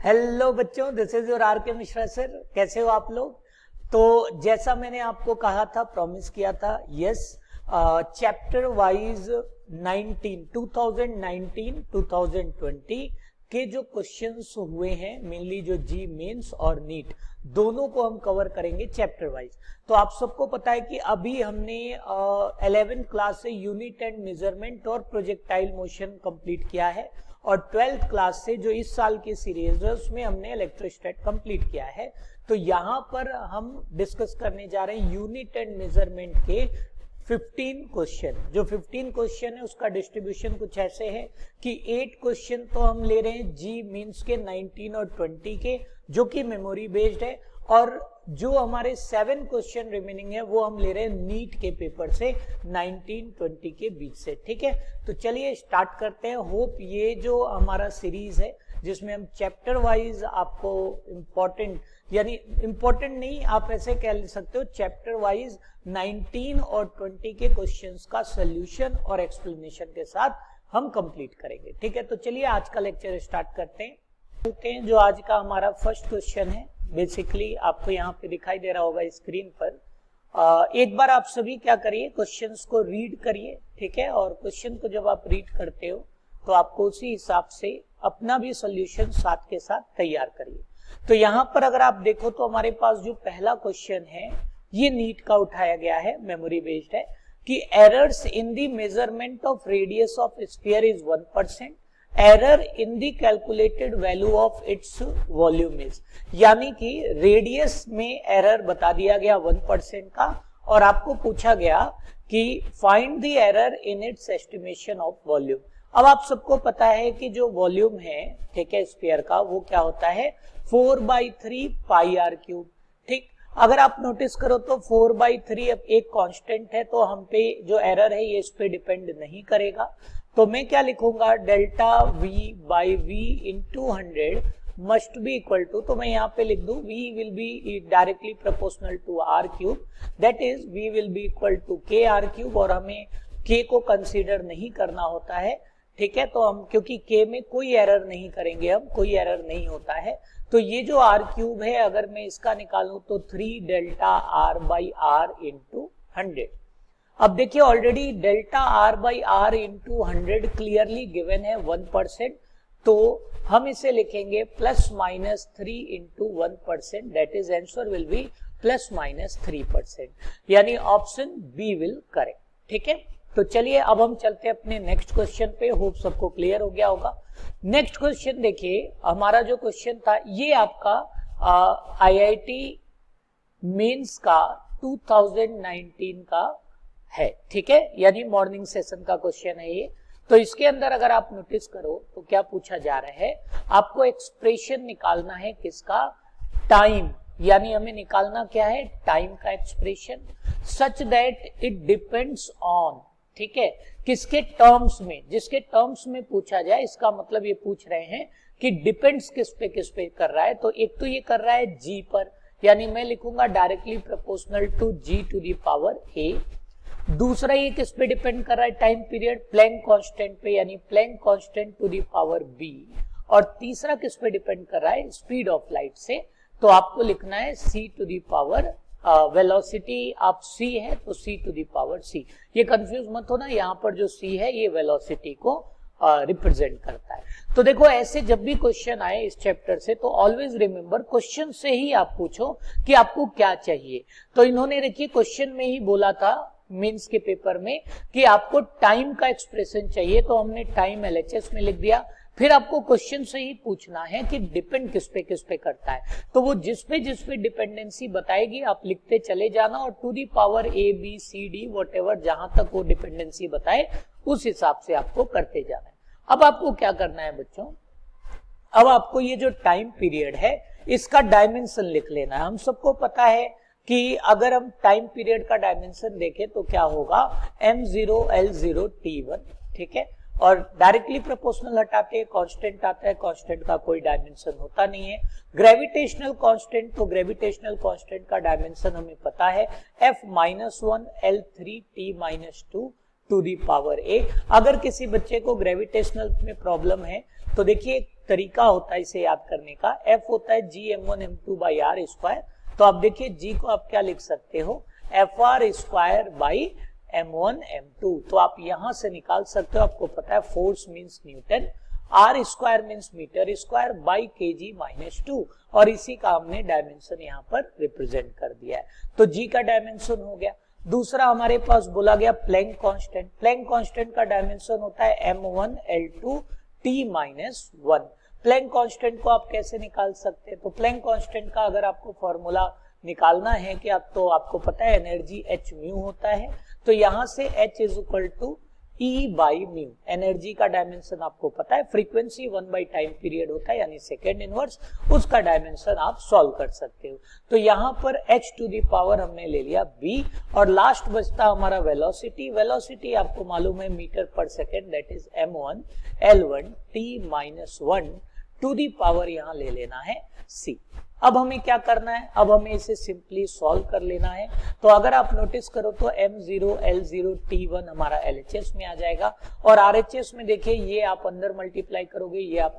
Hello बच्चों, this is your are के Mishra sir. कैसे हो आप लोग? तो जैसा मैंने आपको कहा था, प्रॉमिस किया था, यस, चैप्टर वाइज 2019 के जो क्वेश्चंस हुए हैं, मेनली जो जी मेंस और नीट, दोनों को हम कवर करेंगे चैप्टर वाइज। तो आप सबको पता है कि अभी हमने 11th क्लास से यूनिट एंड मेजरमेंट और प्रोजेक्टाइल मोशन कंप्लीट किया है, और 12th क्लास से जो इस साल की सीरीज है उसमें हमने इलेक्ट्रोस्टैट कंप्लीट किया है। तो यहाँ पर हम डिस्कस करने जा रहे हैं यूनिट एंड मेजरमेंट के 15 क्वेश्चन। जो 15 क्वेश्चन है उसका डिस्ट्रीब्यूशन कुछ ऐसे है कि 8 क्वेश्चन तो हम ले रहे हैं जी मीन्स के 19 और 20 के, जो कि मेमोरी बेस्ड है, और जो हमारे 7 क्वेश्चन रिमेनिंग है वो हम ले रहे हैं नीट के पेपर से 19-20 के बीच से। ठीक है, तो चलिए स्टार्ट करते हैं। होप ये जो हमारा सीरीज है जिसमें हम चैप्टर वाइज आपको इम्पोर्टेंट, यानी इम्पोर्टेंट नहीं, आप ऐसे कह सकते हो, चैप्टर वाइज 19 और 20 के क्वेश्चंस का सोल्यूशन और एक्सप्लेनेशन के साथ हम कंप्लीट करेंगे। ठीक है, तो चलिए आज का लेक्चर स्टार्ट करते हैं। जो आज का हमारा फर्स्ट क्वेश्चन है, बेसिकली आपको यहाँ पे दिखाई दे रहा होगा स्क्रीन पर। एक बार आप सभी क्या करिए, क्वेश्चंस को रीड करिए। ठीक है, और क्वेश्चन को जब आप रीड करते हो तो आपको उसी हिसाब से अपना भी सोल्यूशन साथ के साथ तैयार करिए। तो यहाँ पर अगर आप देखो तो हमारे पास जो पहला क्वेश्चन है ये नीट का उठाया गया है, मेमोरी बेस्ड है, कि errors in the measurement of radius of sphere is 1%, error in the calculated value of its volume is, यानी कि रेडियस में एरर बता दिया गया 1% का, और आपको पूछा गया कि find the error in its estimation of volume. अब आप सबको पता है कि जो वॉल्यूम है, ठीक है, स्फीयर का, वो क्या होता है 4/3 पाई आर क्यूब। ठीक, अगर आप नोटिस करो तो 4/3 एक कांस्टेंट है, तो हम पे जो एरर है ये इस पे डिपेंड नहीं करेगा। तो मैं क्या लिखूंगा, delta V by V into 100 must be equal to, तो मैं यहाँ पे लिख दूं v will be directly proportional to R cube, that is v will be equal to K R cube, और हमें k को कंसीडर नहीं करना होता है। ठीक है, तो हम क्योंकि k में कोई एरर नहीं करेंगे, हम कोई एरर नहीं होता है, तो ये जो आर क्यूब है अगर मैं इसका निकालूं तो 3 delta R by R into 100। अब देखिए already delta R by R into 100 clearly given है 1%, तो हम इसे लिखेंगे plus minus 3 into 1%, that is answer will be plus minus 3%, यानी ऑप्शन बी विल करेक्ट। ठीक है, तो चलिए अब हम चलते हैं अपने नेक्स्ट क्वेश्चन पे। होप सबको क्लियर हो गया होगा। नेक्स्ट क्वेश्चन देखिए, हमारा जो क्वेश्चन था ये आपका आईआईटी मेंस का 2019 का है। ठीक है, यानी मॉर्निंग सेशन का क्वेश्चन है ये। तो इसके अंदर अगर आप नोटिस करो तो क्या पूछा जा रहा है, आपको एक्सप्रेशन निकालना है किसका, टाइम, यानी हमें निकालना क्या है, टाइम का expression, such that it depends on, ठीक है, किसके टर्म्स में, जिसके टर्म्स में पूछा जाए, इसका मतलब ये पूछ रहे हैं कि डिपेंड्स किस पे कर रहा है। तो एक तो ये कर रहा है जी पर, यानी मैं लिखूंगा directly proportional to G to the power A. दूसरा ये किस पे डिपेंड कर रहा है, टाइम पीरियड, प्लैंक कांस्टेंट पे, यानी Planck constant to the power B. और तीसरा किस पे डिपेंड कर रहा है, स्पीड ऑफ लाइट से, तो आपको लिखना है C to the power velocity, आप c है तो c to the power c। ये कंफ्यूज मत होना, यहाँ पर जो c है ये वेलोसिटी को रिप्रेजेंट करता है। तो देखो ऐसे जब भी क्वेश्चन आए इस चैप्टर से तो ऑलवेज रिमेंबर क्वेश्चन से ही आप पूछो कि आपको क्या चाहिए। तो इन्होंने देखिए क्वेश्चन में ही बोला था मेंस के पेपर में कि आपको टाइम का एक्सप्रेशन चाहिए, तो हमने टाइम एलएचएस में लिख दिया। फिर आपको क्वेश्चन से ही पूछना है कि डिपेंड किस पे करता है, तो वो जिस पे डिपेंडेंसी बताएगी आप लिखते चले जाना, और to the power A B C D whatever जहां तक वो डिपेंडेंसी बताए उस हिसाब से आपको करते जाना है। अब आपको क्या करना है बच्चों, अब आपको ये जो टाइम पीरियड है इसका डायमेंशन लिख लेना है। हम सबको पता है कि अगर हम टाइम पीरियड का डायमेंशन देखें तो क्या होगा, m0 l0 t1। ठीक है, और डायरेक्टली प्रोपोर्शनल हटाते हैं कांस्टेंट आता है, कांस्टेंट का कोई डायमेंशन होता नहीं है। ग्रेविटेशनल कांस्टेंट, तो ग्रेविटेशनल कांस्टेंट का डायमेंशन हमें पता है f-1 l3 t-2, to the power ए। अगर किसी बच्चे को ग्रेविटेशनल में प्रॉब्लम है तो देखिए एक तरीका होता है इसे याद करने का, एफ होता है जी m1 m2 by R square. तो आप देखिए जी को आप क्या लिख सकते हो, F R square by m1 m2। तो आप यहां से निकाल सकते हो, आपको पता है force means newton, R square means metre square by kg minus 2, और इसी का हमने डायमेंशन यहाँ पर रिप्रेजेंट कर दिया है। तो जी का डायमेंशन हो गया। दूसरा हमारे पास बोला गया प्लैंक कांस्टेंट। प्लैंक कांस्टेंट का डायमेंशन होता है m1 L2 t minus 1। Planck constant को आप कैसे निकाल सकते हैं, तो प्लैंक कांस्टेंट का अगर आपको फॉर्मूला निकालना है कि आप, तो आपको पता है एनर्जी h म्यू होता है। तो यहां से h is equal to E by mu, energy का डायमेंशन आपको पता है, फ्रीक्वेंसी 1 बाई टाइम पीरियड होता है यानी सेकेंड इनवर्स, उसका डायमेंशन आप सॉल्व कर सकते हो। तो यहाँ पर h टू दी पावर हमने ले लिया b, और लास्ट बचता हमारा वेलोसिटी। वेलोसिटी आपको मालूम है मीटर पर second, that is m1 L1 t minus 1 to the power यहाँ ले लेना है c। अब हमें क्या करना है, अब हमें इसे सिंपली सॉल्व कर लेना है। तो अगर आप नोटिस करो तो m0 L0 t1 हमारा LHS में आ जाएगा, और RHS में देखिए ये आप अंदर मल्टीप्लाई करोगे, ये आप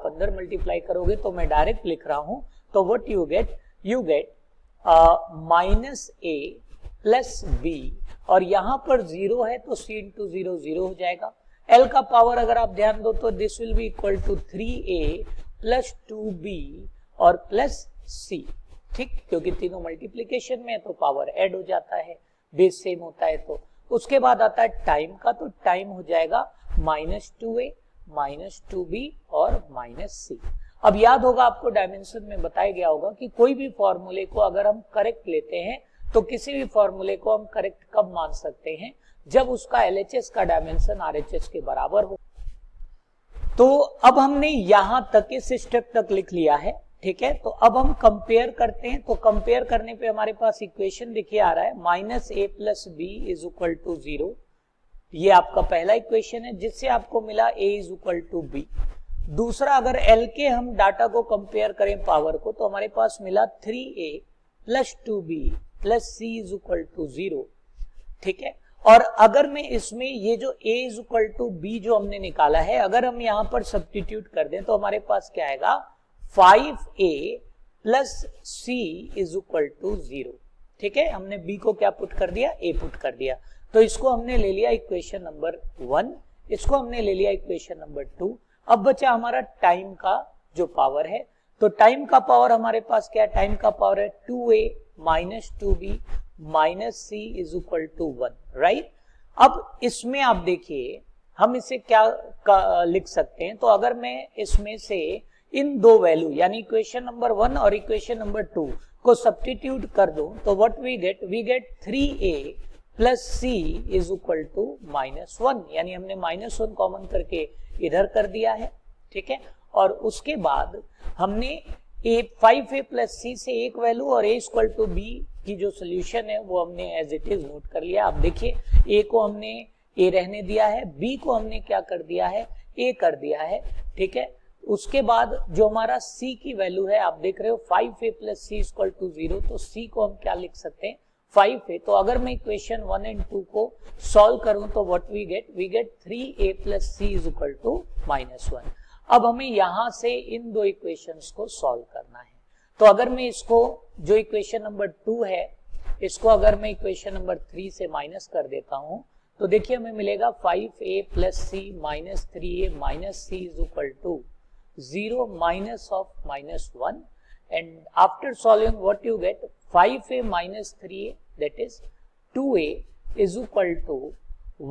अंदर मल्टीप्लाई करोगे, तो मैं डायरेक्ट लिख रहा हूं। तो what you get minus a plus b, और यहां पर 0 है तो c इंटू 0 0 हो जाएगा। L का पावर अगर आप ध्यान दो तो this will be equal to 3a plus 2b और प्लस c, ठीक, क्योंकि तीनों मल्टीप्लीकेशन में है तो पावर ऐड हो जाता है, बेस सेम होता है। तो उसके बाद आता है टाइम का, तो टाइम हो जाएगा माइनस 2a माइनस 2b और माइनस c। अब याद होगा आपको डायमेंशन में बताया गया होगा कि कोई भी फॉर्मूले को अगर हम करेक्ट लेते हैं तो किसी भी फॉर्मूले को हम करेक्ट कब मान सकते हैं, जब उसका LHS का डायमेंशन RHS के बराबर हो। तो अब हमने यहां तक इस स्टेप तक लिख लिया है, ठीक है। तो अब हम कंपेयर करते हैं, तो कंपेयर करने पे हमारे पास इक्वेशन देखिए आ रहा है minus a plus B is equal to 0। ये आपका पहला इक्वेशन है जिससे आपको मिला a is equal to B. दूसरा अगर L के हम डाटा को कंपेयर करें पावर को, तो हमारे पास मिला 3a plus 2b plus c is equal to 0, ठीक है। और अगर मैं इसमें ये जो a is equal to b जो हमने निकाला है, अगर हम यहां पर सब्स्टिट्यूट कर दें तो हमारे पास क्या आएगा, 5a plus c is equal to 0, ठीक है। हमने b को क्या पुट कर दिया, a पुट कर दिया। तो इसको हमने ले लिया इक्वेशन नंबर 1, इसको हमने ले लिया इक्वेशन नंबर 2। अब बचा हमारा टाइम का जो पावर है, तो टाइम का पावर हमारे पास क्या है, टाइम का पावर है 2a minus 2b minus c is equal to 1, right. अब इसमें आप देखिए हम इसे क्या लिख सकते हैं, तो अगर मैं इसमें से इन दो वैल्यू यानी इक्वेशन नंबर 1 और इक्वेशन नंबर 2 को सब्स्टिट्यूट कर दूं तो what we get 3a plus c is equal to minus 1, यानी हमने माइनस 1 कॉमन करके इधर कर दिया है, ठीक है। और उसके बाद हमने 5a प्लस c से एक वैल्यू और a इक्वल टू b की जो सोल्यूशन है वो हमने एज इट इज नोट कर लिया। आप देखिए a को हमने a रहने दिया है, b को हमने क्या कर दिया है, a कर दिया है, ठीक है। उसके बाद जो हमारा c की वैल्यू है आप देख रहे हो 5a plus c equal to 0, तो c को हम क्या लिख सकते हैं, 5a। तो अगर मैं इक्वेशन 1 एंड 2 को सॉल्व करूं तो what we get 3a plus c is equal to minus 1। अब हमें यहां से इन दो इक्वेशंस को सॉल्व करना है। तो अगर मैं इसको जो इक्वेशन नंबर 2 है इसको अगर मैं इक्वेशन नंबर 3 से माइनस कर देता हूं तो देखिए हमें मिलेगा 5a plus c minus 3a minus c is equal to 0 minus of minus 1, and after solving what you get 5a minus 3a that is 2a is equal to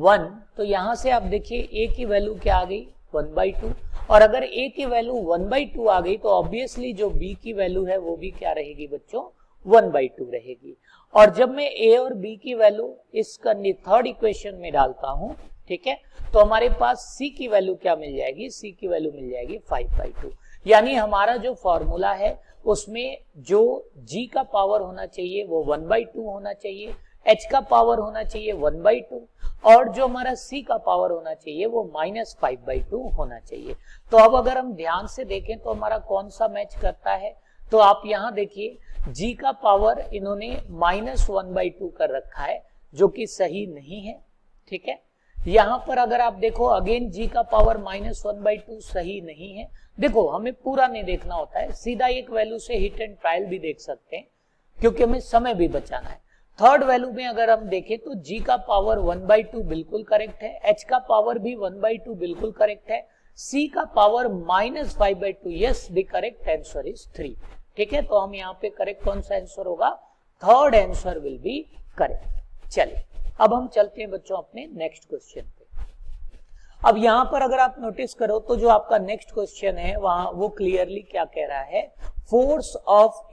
1। तो यहां से आप देखिए a की वैल्यू क्या आ गई 1/2, और अगर a की वैल्यू 1/2 आ गई तो ऑब्वियसली जो b की वैल्यू है वो भी क्या रहेगी बच्चों 1/2 रहेगी। और जब मैं a और b की वैल्यू इसका थर्ड इक्वेशन में डालता हूं, ठीक है, तो हमारे पास c की वैल्यू क्या मिल जाएगी, c की वैल्यू मिल जाएगी 5/2। यानी हमारा जो फॉर्मूला है उसमें जो g का पावर होना चाहिए वो 1/2 होना चाहिए, h का पावर होना चाहिए 1/2, और जो हमारा c का पावर होना चाहिए वो -5/2 होना चाहिए। तो अब अगर हम ध्यान से देखें तो हमारा कौन सा मैच करता है, तो आप यहां देखिए g का पावर इन्होंने -1/2 कर रखा है जो कि सही नहीं है, ठीक है। यहां पर अगर आप देखो अगेन g का पावर -1/2 सही नहीं है। देखो हमें पूरा नहीं देखना होता है, सीधा एक वैल्यू से हिट एंड ट्रायल भी देख सकते हैं क्योंकि हमें समय भी बचाना है। थर्ड वैल्यू में अगर हम देखें तो g का पावर 1/2 बिल्कुल करेक्ट है, h का पावर भी 1/2 बिल्कुल करेक्ट है, c का power -5/2, yes the correct answer is 3। ठीक है, तो हम यहाँ पे करेक्ट कौन सा आंसर होगा, third answer will B correct. चलिए अब हम चलते हैं बच्चों अपने नेक्स्ट क्वेश्चन पे। अब यहां पर अगर आप नोटिस करो तो जो आपका नेक्स्ट क्वेश्चन है वहां वो क्लियरली क्या कह रहा है, force of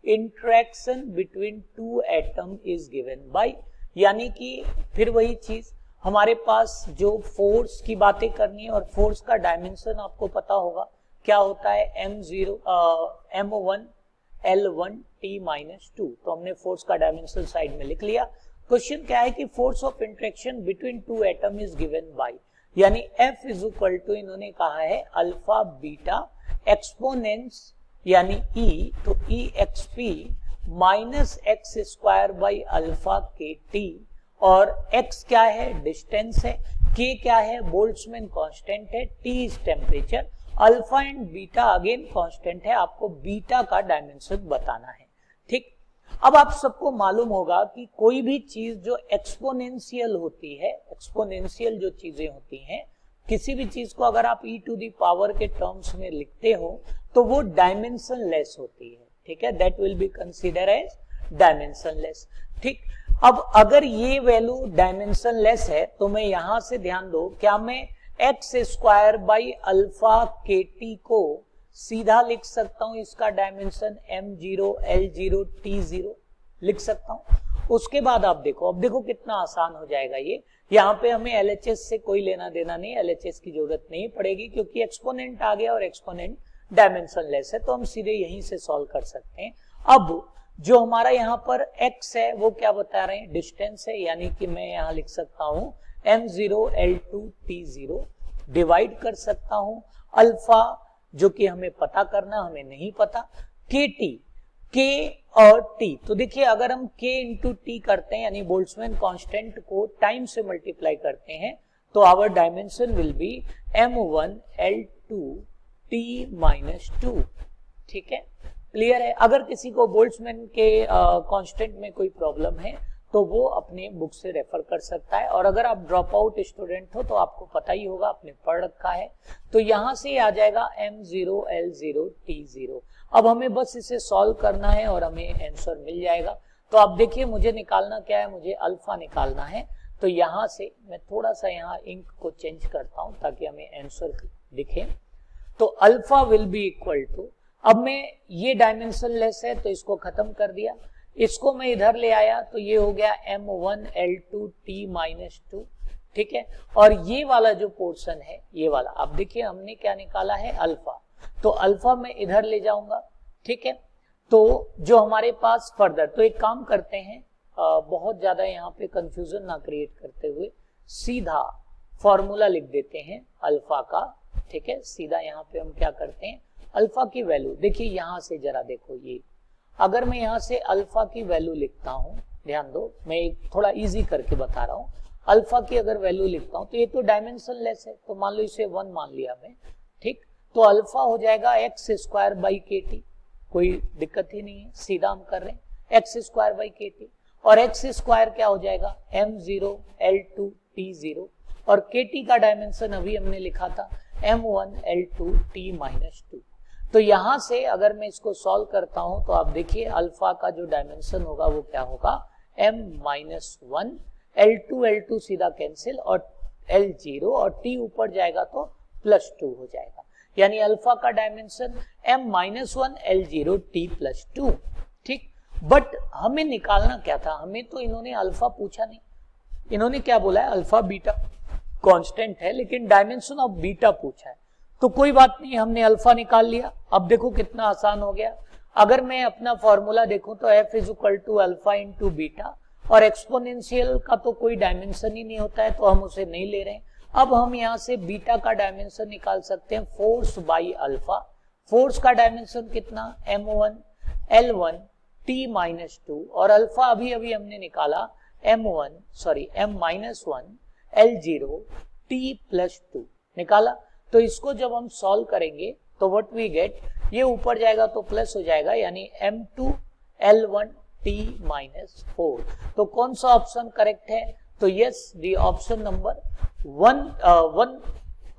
interaction between two atom is given by, यानी कि फिर वही चीज हमारे पास जो फोर्स की बातें करनी है और फोर्स का डायमेंशन आपको पता होगा क्या होता है, m1 L1 T-2। तो हमने फोर्स का डायमेंशन साइड में लिख लिया। क्वेश्चन क्या है कि force of interaction between two atom is given by, यानी F इज इक्वल टू इन्होंने कहा है अल्फा बीटा एक्सपोनेंट्स यानी E, तो EXP minus x square by alpha के टी, और x क्या है, डिस्टेंस है, k क्या है, बोल्ट्जमैन कांस्टेंट है, t is temperature, alpha and beta again constant है, आपको बीटा का डायमेंशन बताना है। ठीक, अब आप सबको मालूम होगा कि कोई भी चीज जो एक्सपोनेंशियल होती है, एक्सपोनेंशियल जो चीजें होती हैं, किसी भी चीज को अगर आप e टू द पावर के टर्म्स में लिखते हो तो वो डायमेंशन लेस होती है। ठीक है, that will be consider as dimensionless. ठीक, अब अगर ये वैल्यू डायमेंशन लेस है तो मैं यहां से ध्यान दो, क्या मैं एक्स स्क्वायर बाई अल्फा के टी को सीधा लिख सकता हूं, इसका डायमेंशन m0 L0 T0 लिख सकता हूं। उसके बाद आप देखो, अब देखो कितना आसान हो जाएगा ये। यहाँ पे हमें LHS से कोई लेना देना नहीं, LHS की जरूरत नहीं पड़ेगी क्योंकि एक्सपोनेंट आ गया और एक्सपोनेंट डायमेंशन लेस है, तो हम सीधे यहीं से सॉल्व कर सकते हैं। अब जो हमारा यहाँ पर x है वो क्या बता रहे हैं, डिस्टेंस है, यानी कि मैं यहाँ लिख सकता हूँ m0 L2 T0, डिवाइड कर सकता हूँ अल्फा जो कि हमें पता करना, हमें नहीं पता, k और t। तो देखिए अगर हम k इंटू टी करते हैं यानी बोल्ट्जमैन कांस्टेंट को टाइम से मल्टीप्लाई करते हैं तो our dimension will be m1 L2 T-2। ठीक है, क्लियर है। अगर किसी को बोल्ट्जमैन के कांस्टेंट में कोई प्रॉब्लम है तो वो अपने बुक से रेफर कर सकता है, और अगर आप ड्रॉप आउट स्टूडेंट हो तो आपको पता ही होगा, आपने पढ़ रखा है। तो यहां से आ जाएगा m0 L0 T0। अब हमें बस इसे सॉल्व करना है और हमें आंसर मिल जाएगा। तो आप देखिए मुझे निकालना क्या है, मुझे अल्फा निकालना है। तो यहां से मैं थोड़ा सा यहाँ इंक को चेंज करता हूं ताकि हमें आंसर दिखे। तो alpha will be equal to, अब मैं ये डायमेंशन लेस है तो इसको खत्म कर दिया, इसको मैं इधर ले आया तो ये हो गया m1 L2 T-2। ठीक है, और ये वाला जो पोर्शन है ये वाला, अब देखिए हमने क्या निकाला है, अल्फा, तो अल्फा मैं इधर ले जाऊंगा। ठीक है, तो जो हमारे पास फर्दर, तो एक काम करते हैं, बहुत ज्यादा यहाँ पे कंफ्यूजन ना क्रिएट करते हुए सीधा फॉर्मूला लिख देते हैं अल्फा का। ठीक है, सीधा यहाँ पे हम क्या करते हैं, अल्फा की वैल्यू देखिए, यहां से जरा देखो, ये अगर मैं यहां से अल्फा की वैल्यू लिखता हूं, ध्यान दो मैं एक थोड़ा इजी करके बता रहा हूं, अल्फा की अगर वैल्यू लिखता हूं तो ये तो डायमेंशन लेस है, तो मान लो इसे 1 मान लिया मैं। ठीक, तो अल्फा हो जाएगा एक्स स्क्वायर बाई के टी, कोई दिक्कत ही नहीं है, सीधा हम कर रहे हैं एक्स स्क्वायर बाई के टी, और एक्स स्क्वायर क्या हो जाएगा m0 L2 T0, और के टी का डायमेंशन अभी हमने लिखा था m1 L2 T-2। तो यहां से अगर मैं इसको सॉल्व करता हूं तो आप देखिए अल्फा का जो डायमेंशन होगा वो क्या होगा, m-1, L2 सीधा कैंसिल, और L0 और t ऊपर जाएगा तो +2 हो जाएगा, यानी अल्फा का डायमेंशन m-1 L0 T+2। ठीक, बट हमें निकालना क्या था, हमें तो इन्होंने अल्फा पूछा नहीं, इन्होंने क्या बोला है, अल्फा बीटा कांस्टेंट है लेकिन डायमेंशन ऑफ बीटा पूछा है। तो कोई बात नहीं, हमने अल्फा निकाल लिया। अब देखो कितना आसान हो गया, अगर मैं अपना फॉर्मूला देखूं तो f is equal to alpha into beta, और एक्सपोनेंशियल का तो कोई डायमेंशन ही नहीं होता है तो हम उसे नहीं ले रहे हैं। अब हम यहाँ से बीटा का डायमेंशन निकाल सकते हैं, फोर्स बाई अल्फा। फोर्स का डायमेंशन कितना, m1 L1 T-2, और अल्फा अभी अभी हमने निकाला m-1 L0 t प्लस 2 निकाला। तो इसको जब हम सॉल्व करेंगे तो व्हाट वी गेट, ये ऊपर जाएगा तो प्लस हो जाएगा, यानी m2 L1 t माइनस 4। तो कौन सा ऑप्शन करेक्ट है? तो यस, दी ऑप्शन नंबर 1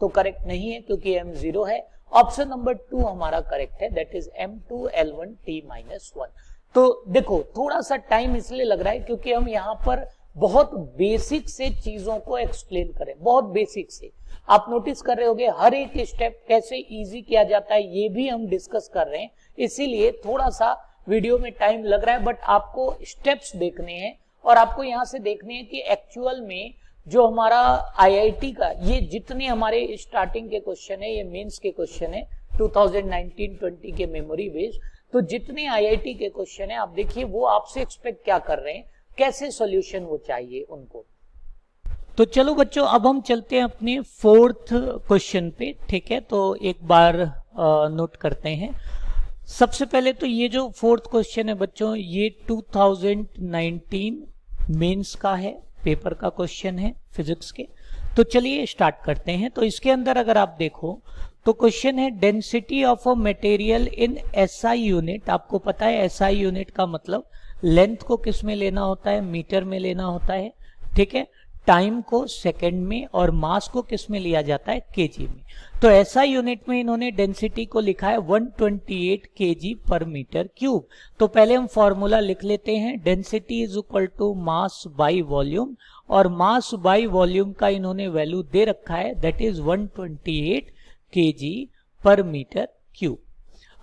तो करेक्ट नहीं है क्योंकि m0 है। ऑप्शन नंबर 2 हमारा करेक्ट है, that is m2 L1 t minus 1। तो देखो थोड़ा सा टाइम इसलिए लग रहा है क्योंकि हम यहाँ पर बहुत बेसिक से चीजों को एक्सप्लेन करें, बहुत बेसिक से। आप नोटिस कर रहे होंगे हर एक स्टेप कैसे इजी किया जाता है ये भी हम डिस्कस कर रहे हैं, इसीलिए थोड़ा सा वीडियो में टाइम लग रहा है, बट आपको स्टेप्स देखने हैं और आपको यहाँ से देखने हैं कि एक्चुअल में जो हमारा आईआईटी का ये जितने हमारे स्टार्टिंग के क्वेश्चन है, ये मेंस के क्वेश्चन है 2019-20 के मेमोरी बेस्ड, तो जितने आईआईटी के क्वेश्चन है आप देखिए वो आपसे एक्सपेक्ट क्या कर रहे हैं, कैसे सॉल्यूशन वो चाहिए उनको। तो चलो बच्चों अब हम चलते हैं अपने फोर्थ क्वेश्चन पे, ठीक है। तो एक बार नोट करते हैं। सबसे पहले तो ये जो फोर्थ क्वेश्चन है बच्चों, ये 2019 मेंस का है, पेपर का क्वेश्चन है फिजिक्स के। तो चलिए स्टार्ट करते हैं। तो इसके अंदर अगर आप देखो तो क्वेश्चन है density of a material in SI unit. आपको पता है एसआई यूनिट का मतलब लेंथ को किस में लेना होता है, मीटर में लेना होता है, ठीक है। टाइम को सेकंड में और मास को किस में लिया जाता है, केजी में। तो ऐसा यूनिट में इन्होंने डेंसिटी को लिखा है 128 केजी पर मीटर क्यूब। तो पहले हम फॉर्मूला लिख लेते हैं, density is equal to mass by volume, और मास बाई वॉल्यूम का इन्होंने वैल्यू दे रखा है, दैट इज 128 केजी पर मीटर क्यूब।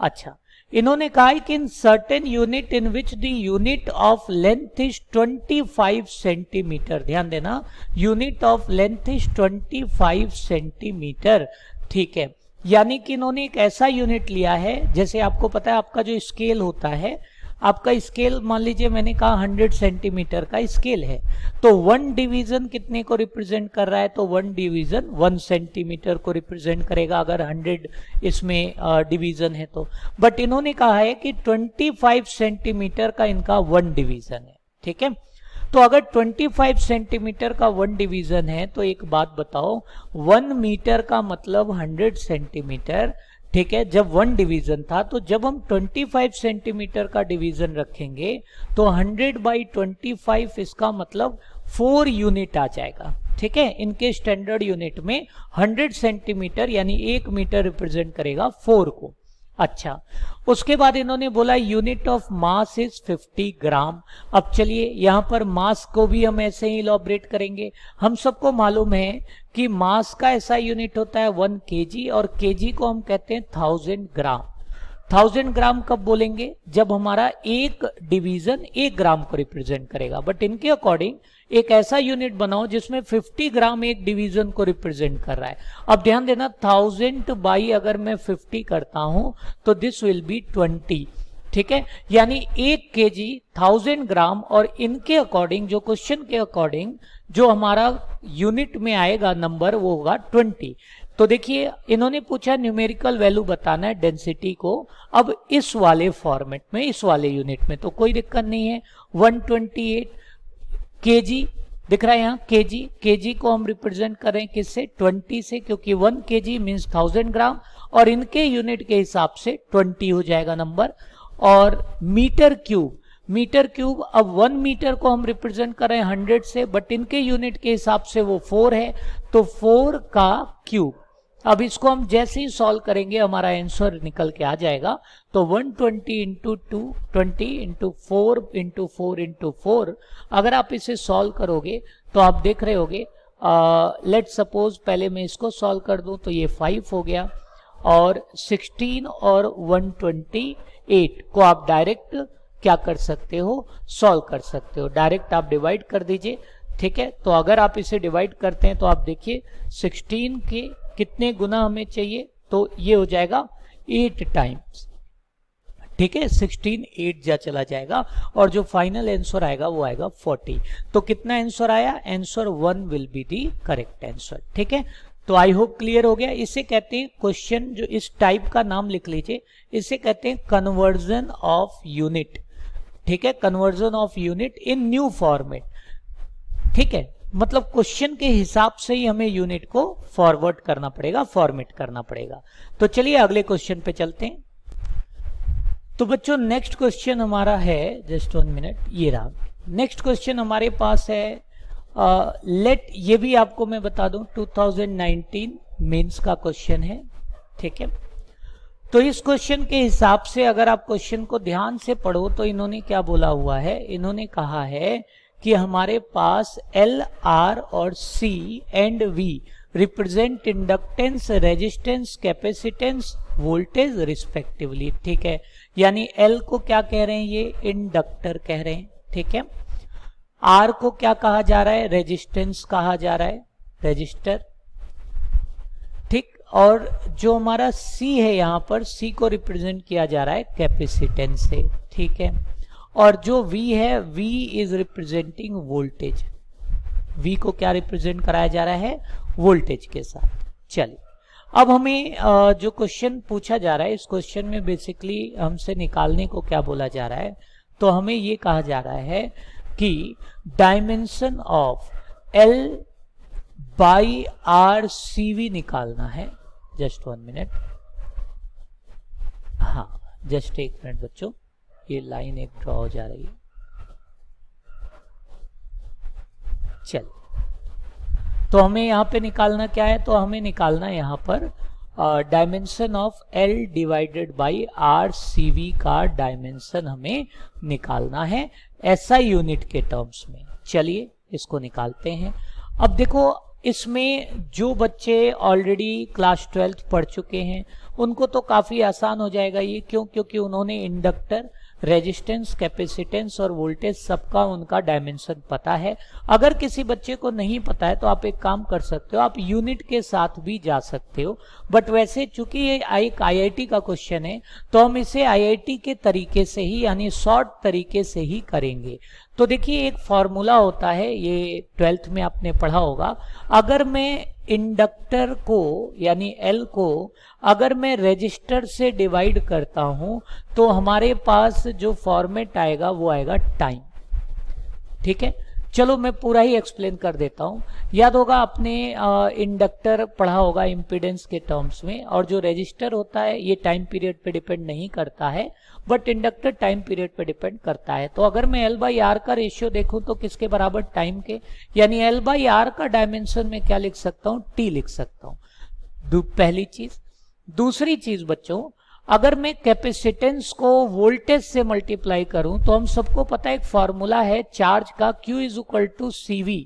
अच्छा, इन्होंने कहा है कि in certain unit in which the unit of length is 25 centimetre, ध्यान देना, unit of length is 25 centimetre, ठीक है। यानी कि इन्होंने एक ऐसा यूनिट लिया है, जैसे आपको पता है आपका जो स्केल होता है, आपका स्केल मान लीजिए मैंने कहा 100 सेंटीमीटर का स्केल है, तो 1 डिवीजन कितने को रिप्रेजेंट कर रहा है, तो 1 डिवीजन 1 सेंटीमीटर को रिप्रेजेंट करेगा अगर 100 इसमें डिवीजन है तो। बट इन्होंने कहा है कि 25 सेंटीमीटर का इनका 1 डिवीजन है, ठीक है। तो अगर 25 सेंटीमीटर का 1 डिवीजन है तो एक बात बताओ, 1 मीटर का मतलब 100 सेंटीमीटर, ठीक है। जब 1 डिवीजन था तो जब हम 25 सेंटीमीटर का डिवीजन रखेंगे तो 100 बाई 25 इसका मतलब 4 यूनिट आ जाएगा, ठीक है। इनके स्टैंडर्ड यूनिट में 100 सेंटीमीटर यानी 1 मीटर रिप्रेजेंट करेगा 4 को। अच्छा, उसके बाद इन्होंने बोला यूनिट ऑफ मास इज 50 ग्राम। अब चलिए यहां पर मास को भी हम ऐसे ही इलॉबरेट करेंगे। हम सबको मालूम है कि मास का ऐसा यूनिट होता है 1 केजी, और केजी को हम कहते हैं 1000 ग्राम। 1000 ग्राम कब बोलेंगे, जब हमारा एक डिवीजन 1 ग्राम को रिप्रेजेंट करेगा। बट इनके अकॉर्डिंग एक ऐसा यूनिट बनाओ जिसमें 50 ग्राम एक डिवीजन को रिप्रेजेंट कर रहा है। अब ध्यान देना 1000 बाई अगर मैं 50 करता हूं तो दिस विल बी 20, ठीक है। यानी 1 केजी 1000 ग्राम, और इनके अकॉर्डिंग जो क्वेश्चन के अकॉर्डिंग जो हमारा यूनिट में आएगा नंबर वो होगा 20। तो देखिए इन्होंने पूछा न्यूमेरिकल वैल्यू बताना है डेंसिटी को। अब इस वाले फॉर्मेट में, इस वाले यूनिट में तो कोई दिक्कत नहीं है। 128 केजी दिख रहा है यहाँ, केजी को हम रिप्रेजेंट करें किससे, 20 से, क्योंकि 1 केजी मीन्स 1000 ग्राम, और इनके यूनिट के हिसाब से 20 हो जाएगा नंबर। और मीटर क्यूब, अब 1 मीटर को हम रिप्रेजेंट कर रहे हैं 100 से, बट इनके यूनिट के हिसाब से वो 4 है, तो 4 का क्यूब। अब इसको हम जैसे ही सॉल्व करेंगे हमारा आंसर निकल के आ जाएगा। तो 120 इंटू 2, 20 इंटू 4 इंटू 4 इंटू 4, अगर आप इसे सॉल्व करोगे तो आप देख रहे होगे, लेट सपोज पहले मैं इसको सॉल्व कर दूं तो ये 5 हो गया, और 16 और 128 को आप डायरेक्ट क्या कर सकते हो, सॉल्व कर सकते हो, डायरेक्ट आप डिवाइड कर दीजिए, ठीक है। तो अगर आप इसे डिवाइड करते हैं तो आप देखिए 16 के कितने गुना हमें चाहिए, तो ये हो जाएगा 8 टाइम्स, ठीक है। 16 8 जा चला जाएगा, और जो फाइनल आंसर आएगा वो आएगा 40। तो कितना आंसर आया, answer 1 will be the correct answer, ठीक है। तो आई होप क्लियर हो गया। इसे कहते हैं क्वेश्चन, जो इस टाइप का नाम लिख लीजिए, इसे कहते हैं कन्वर्जन ऑफ यूनिट, ठीक है। Conversion of unit in new format. ठीक है, मतलब क्वेश्चन के हिसाब से ही हमें यूनिट को फॉरवर्ड करना पड़ेगा, फॉर्मेट करना पड़ेगा। तो चलिए अगले क्वेश्चन पे चलते हैं। तो बच्चों नेक्स्ट क्वेश्चन हमारा है, जस्ट 1 मिनट, ये रहा। नेक्स्ट क्वेश्चन हमारे पास है लेट, ये भी आपको मैं बता दूं 2019 मेंस का क्वेश्चन है, ठीक है। तो इस क्वेश्चन के हिसाब से अगर आप क्वेश्चन को ध्यान से पढ़ो तो इन्होंने क्या बोला हुआ है, इन्होंने कहा है कि हमारे पास L, R और C and V represent inductance, resistance, capacitance, voltage respectively, ठीक है। यानी L को क्या कह रहे हैं, ये इंडक्टर कह रहे हैं, ठीक है। R को क्या कहा जा रहा है, रेजिस्टेंस कहा जा रहा है, रेजिस्टर, ठीक। और जो हमारा C है, यहां पर C को रिप्रेजेंट किया जा रहा है कैपेसिटेंस से, ठीक है। और जो V है, V is representing voltage, V को क्या रिप्रेजेंट कराया जा रहा है, वोल्टेज के साथ। चलिए अब हमें जो क्वेश्चन पूछा जा रहा है, इस क्वेश्चन में बेसिकली हमसे निकालने को क्या बोला जा रहा है, तो हमें ये कहा जा रहा है कि dimension of L by R CV निकालना है। जस्ट 1 मिनट, हाँ जस्ट 1 मिनट बच्चों, ये लाइन एक ड्रॉ हो जा रही है। चल, तो हमें यहां पे निकालना क्या है, तो हमें निकालना यहां पर dimension of L divided by R CV का डायमेंशन हमें निकालना है SI यूनिट के टर्म्स में। चलिए इसको निकालते हैं। अब देखो, इसमें जो बच्चे ऑलरेडी क्लास 12th पढ़ चुके हैं उनको तो काफी आसान हो जाएगा ये, क्यों, क्योंकि उन्होंने इंडक्टर, रेजिस्टेंस, कैपेसिटेंस और वोल्टेज सबका उनका डायमेंशन पता है। अगर किसी बच्चे को नहीं पता है तो आप एक काम कर सकते हो, आप यूनिट के साथ भी जा सकते हो, बट वैसे चूंकि ये एक IIT का क्वेश्चन है तो हम इसे IIT के तरीके से ही, यानी शॉर्ट तरीके से ही करेंगे। तो देखिए, एक फॉर्मूला होता है, ये 12th में आपने पढ़ा होगा। अगर मैं इंडक्टर को यानी L को अगर मैं रेजिस्टर से डिवाइड करता हूं तो हमारे पास जो फॉर्मेट आएगा वो आएगा टाइम, ठीक है। चलो मैं पूरा ही एक्सप्लेन कर देता हूं। याद होगा आपने इंडक्टर पढ़ा होगा इम्पीडेंस के टर्म्स में, और जो रेजिस्टर होता है ये टाइम पीरियड पे डिपेंड नहीं करता है, बट इंडक्टर टाइम पीरियड पे डिपेंड करता है। तो अगर मैं L बाई R का रेशियो देखूं तो किसके बराबर, टाइम के, यानी L बाई R का डायमेंशन में क्या लिख सकता हूं, T लिख सकता हूं, पहली चीज। दूसरी चीज बच्चों, अगर मैं कैपेसिटेंस को वोल्टेज से मल्टीप्लाई करूं तो हम सबको पता है एक फॉर्मूला है चार्ज का, Q is equal to CV,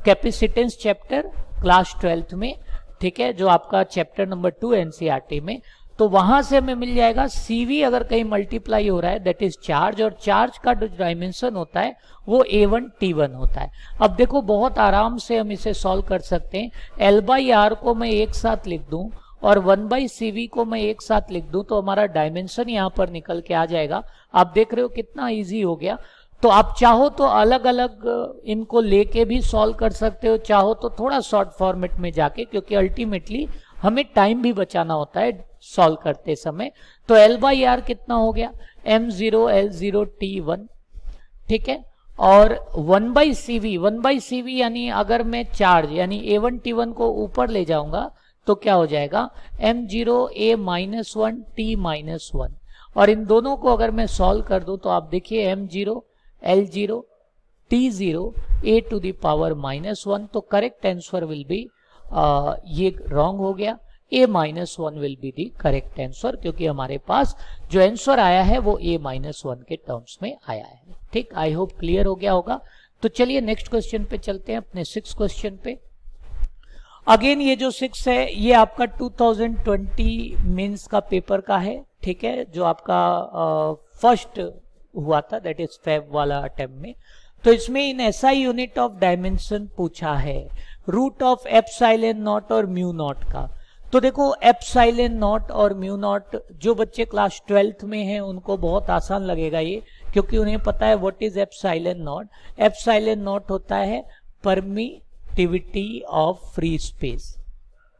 capacitance chapter class 12th में, ठीक है, जो आपका चैप्टर नंबर 2 NCERT में। तो वहां से हमें मिल जाएगा CV अगर कहीं मल्टीप्लाई हो रहा है दैट इज चार्ज, और चार्ज का जो डायमेंशन होता है वो A1 T1 होता है। अब देखो बहुत आराम से हम इसे सॉल्व कर सकते हैं। L बाई R को मैं एक साथ लिख दूं और 1 बाई CV को मैं एक साथ लिख दूं तो हमारा डायमेंशन यहां पर निकल के आ जाएगा। आप देख रहे हो कितना इजी हो गया। तो आप चाहो तो अलग अलग इनको लेके भी सॉल्व कर सकते हो, चाहो तो थोड़ा शॉर्ट फॉर्मेट में जाके, क्योंकि अल्टीमेटली हमें टाइम भी बचाना होता है सॉल्व करते समय। तो L बाई R कितना हो गया, M0 L0 T1, ठीक है। और 1 बाई CV यानी अगर मैं चार्ज यानी A1 T1 को ऊपर ले जाऊंगा तो क्या हो जाएगा, M0 A-1 T-1। और इन दोनों को अगर मैं सॉल्व कर दूं तो आप देखिए M0 L0 T0 A to the power -1, तो करेक्ट आंसर विल बी, ये रॉन्ग हो गया, A-1 will be the correct answer, क्योंकि हमारे पास जो आंसर आया है वो A-1 के टर्म्स में आया है। ठीक, आई होप क्लियर हो गया होगा। तो चलिए नेक्स्ट क्वेश्चन पे चलते हैं, अपने 6 क्वेश्चन पे। अगेन ये जो 6 है ये आपका 2020 मेंस का पेपर का है, ठीक है, जो आपका फर्स्ट हुआ था, दैट इज फेब वाला अटेम्प्ट में। तो इसमें इन SI यूनिट ऑफ डायमेंशन पूछा है, रूट ऑफ एप्सिलॉन नॉट और म्यू नॉट का। तो देखो एप्सिलॉन नॉट और म्यू नॉट जो बच्चे क्लास 12th में हैं उनको बहुत आसान लगेगा ये, क्योंकि उन्हें पता है what is epsilon not. Epsilon not होता है permittivity of free space,